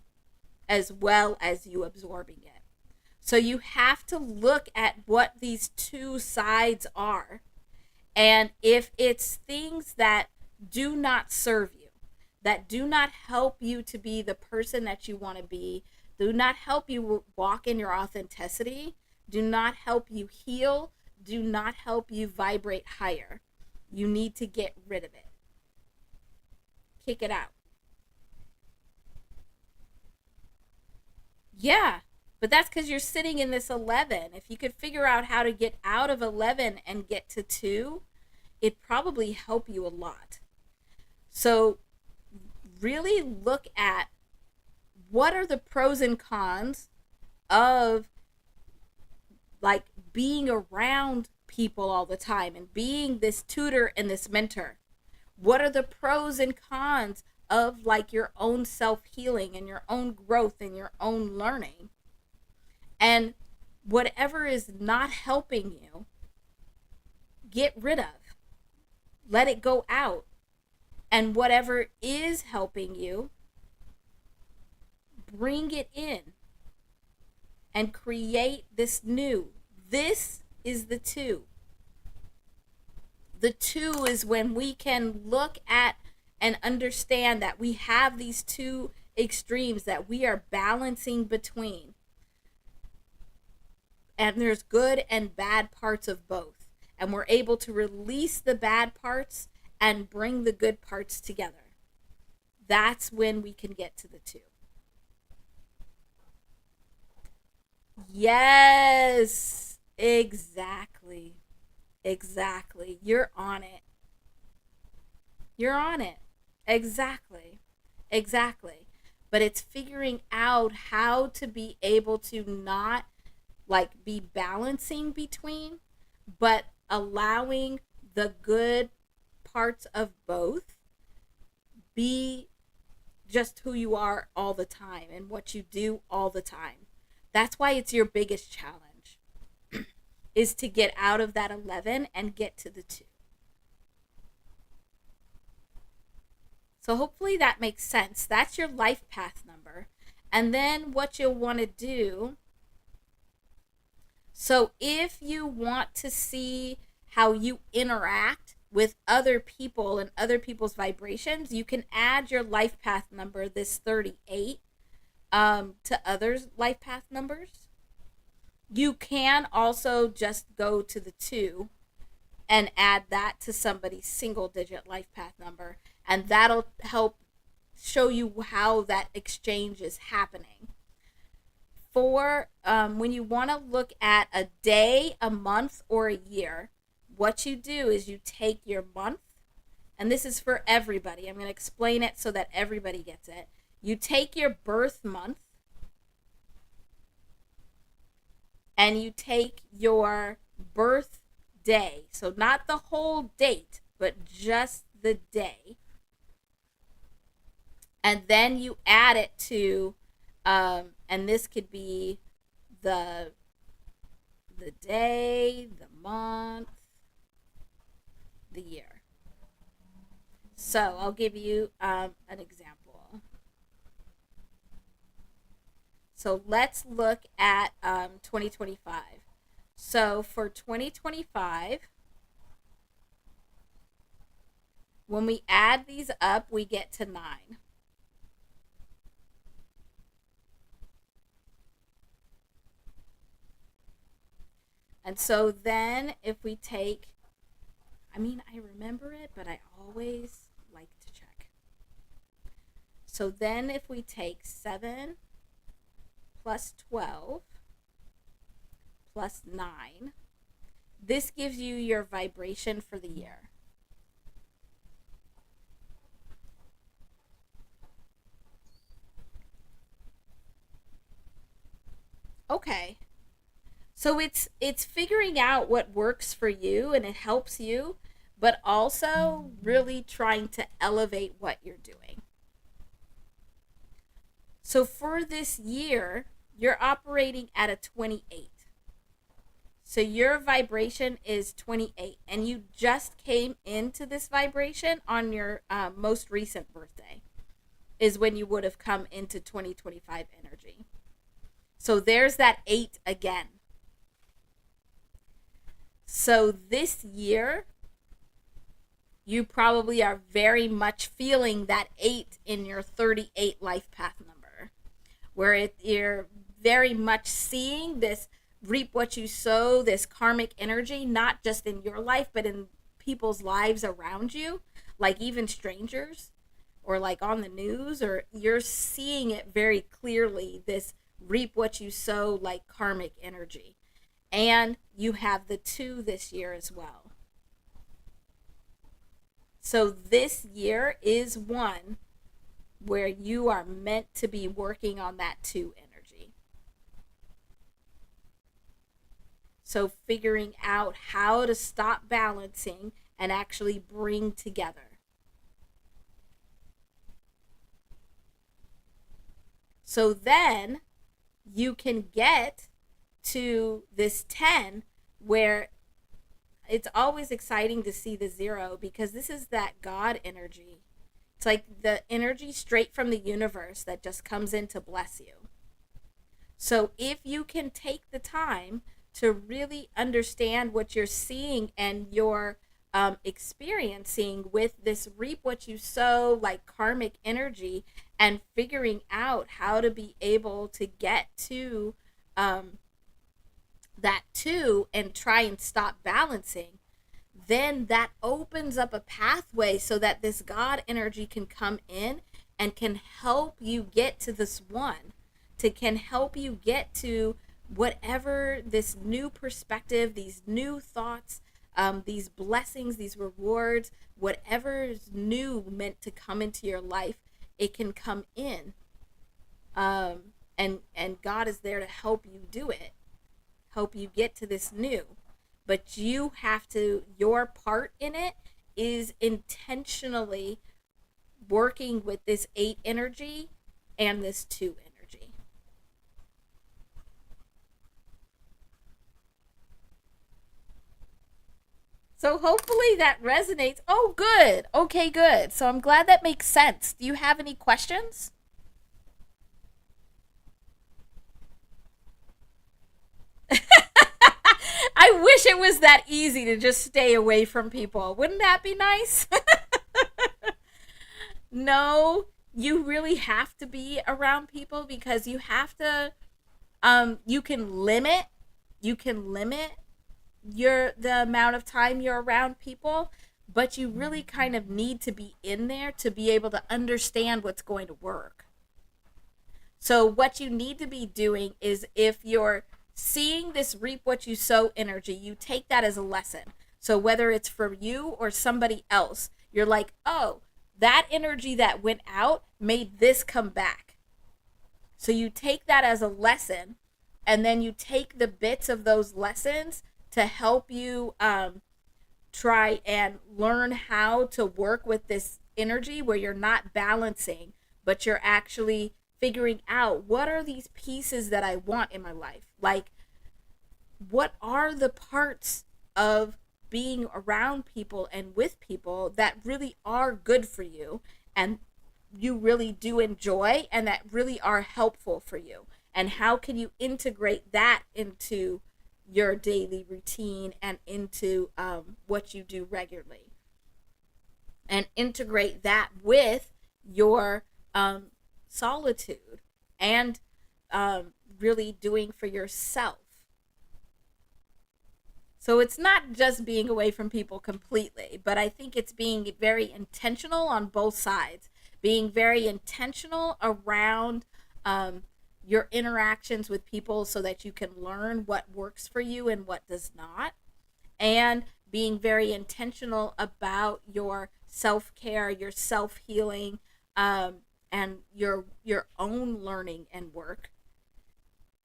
as well as you absorbing it. So you have to look at what these two sides are. And if it's things that do not serve you, that do not help you to be the person that you want to be, do not help you walk in your authenticity, do not help you heal, do not help you vibrate higher, you need to get rid of it. Kick it out. Yeah, but that's because you're sitting in this 11. If you could figure out how to get out of 11 and get to 2, it probably help you a lot. So really look at what are the pros and cons of like being around people all the time and being this tutor and this mentor. What are the pros and cons of like your own self-healing and your own growth and your own learning? And whatever is not helping you, get rid of. Let it go out. And whatever is helping you, bring it in and create this new. This is the 2. The 2 is when we can look at and understand that we have these two extremes that we are balancing between. And there's good and bad parts of both. And we're able to release the bad parts and bring the good parts together. That's when we can get to the 2. Yes, exactly. Exactly. You're on it. You're on it. Exactly. Exactly. But it's figuring out how to be able to not like be balancing between, but allowing the good parts of both be just who you are all the time and what you do all the time. That's why it's your biggest challenge is to get out of that 11 and get to the 2. So hopefully that makes sense. That's your life path number. And then what you'll want to do, so if you want to see how you interact with other people and other people's vibrations, you can add your life path number, this 38, to others' life path numbers. You can also just go to the 2 and add that to somebody's single digit life path number, and that'll help show you how that exchange is happening. For when you want to look at a day, a month, or a year, what you do is you take your month, and this is for everybody. I'm going to explain it so that everybody gets it. You take your birth month and you take your birth day. So not the whole date, but just the day. And then you add it to, and this could be the day, the month, the year. So I'll give you an example. So let's look at 2025. So for 2025, when we add these up, we get to 9. And so then if we take, I mean, I remember it, but I always like to check. So then if we take 7 plus 12 plus 9, this gives you your vibration for the year. Okay. So it's figuring out what works for you and it helps you, but also really trying to elevate what you're doing. So for this year, you're operating at a 28. So your vibration is 28, and you just came into this vibration on your most recent birthday, is when you would have come into 2025 energy. So there's that 8 again. So this year, you probably are very much feeling that 8 in your 38 life path number, where you're very much seeing this reap what you sow, this karmic energy, not just in your life, but in people's lives around you, like even strangers or like on the news, or you're seeing it very clearly, this reap what you sow, like karmic energy. And you have the 2 this year as well. So this year is one where you are meant to be working on that 2 energy. So figuring out how to stop balancing and actually bring together. So then you can get to this 10 where it's always exciting to see the 0, because this is that God energy. It's like the energy straight from the universe that just comes in to bless you. So if you can take the time to really understand what you're seeing and you're experiencing with this reap what you sow, like karmic energy, and figuring out how to be able to get to that 2 and try and stop balancing, then that opens up a pathway so that this God energy can come in and can help you get to this 1, can help you get to whatever this new perspective, these new thoughts, these blessings, these rewards, whatever is new meant to come into your life, it can come in. And God is there to help you do it, help you get to this new. But you have to, your part in it is intentionally working with this 8 energy and this 2 energy. So hopefully that resonates. Oh, good. Okay, good. So I'm glad that makes sense. Do you have any questions? I wish it was that easy to just stay away from people. Wouldn't that be nice? No, you really have to be around people, because you have to you can limit the amount of time you're around people, but you really kind of need to be in there to be able to understand what's going to work. So what you need to be doing is, if you're seeing this reap what you sow energy, you take that as a lesson. So whether it's for you or somebody else, you're like, oh, that energy that went out made this come back. So you take that as a lesson, and then you take the bits of those lessons to help you try and learn how to work with this energy where you're not balancing, but you're actually figuring out, what are these pieces that I want in my life? Like, what are the parts of being around people and with people that really are good for you and you really do enjoy and that really are helpful for you? And how can you integrate that into your daily routine and into what you do regularly? And integrate that with your solitude and really doing for yourself. So it's not just being away from people completely, but I think it's being very intentional on both sides. Being very intentional around your interactions with people so that you can learn what works for you and what does not. And being very intentional about your self-care, your self-healing, and your own learning and work,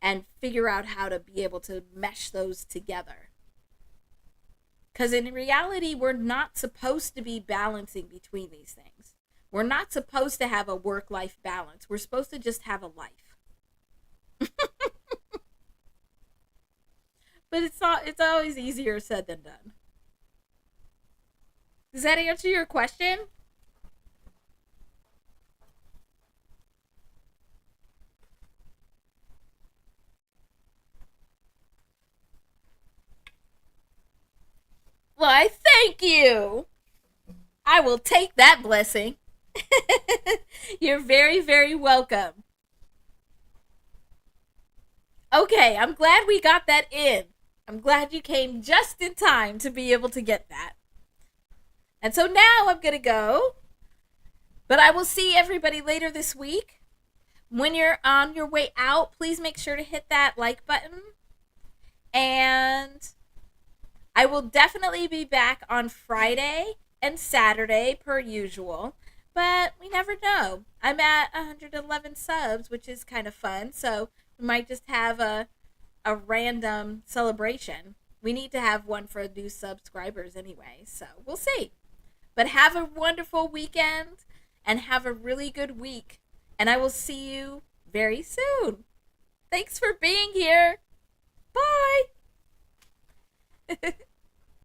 and figure out how to be able to mesh those together. Because in reality, we're not supposed to be balancing between these things. We're not supposed to have a work-life balance. We're supposed to just have a life. But it's always easier said than done. Does that answer your question? Well, I thank you. I will take that blessing. You're very, very welcome. Okay, I'm glad we got that in. I'm glad you came just in time to be able to get that. And so now I'm going to go, but I will see everybody later this week. When you're on your way out, please make sure to hit that like button. And I will definitely be back on Friday and Saturday per usual, but we never know. I'm at 111 subs, which is kind of fun, so we might just have a random celebration. We need to have one for new subscribers anyway, so we'll see. But have a wonderful weekend and have a really good week, and I will see you very soon. Thanks for being here. Bye.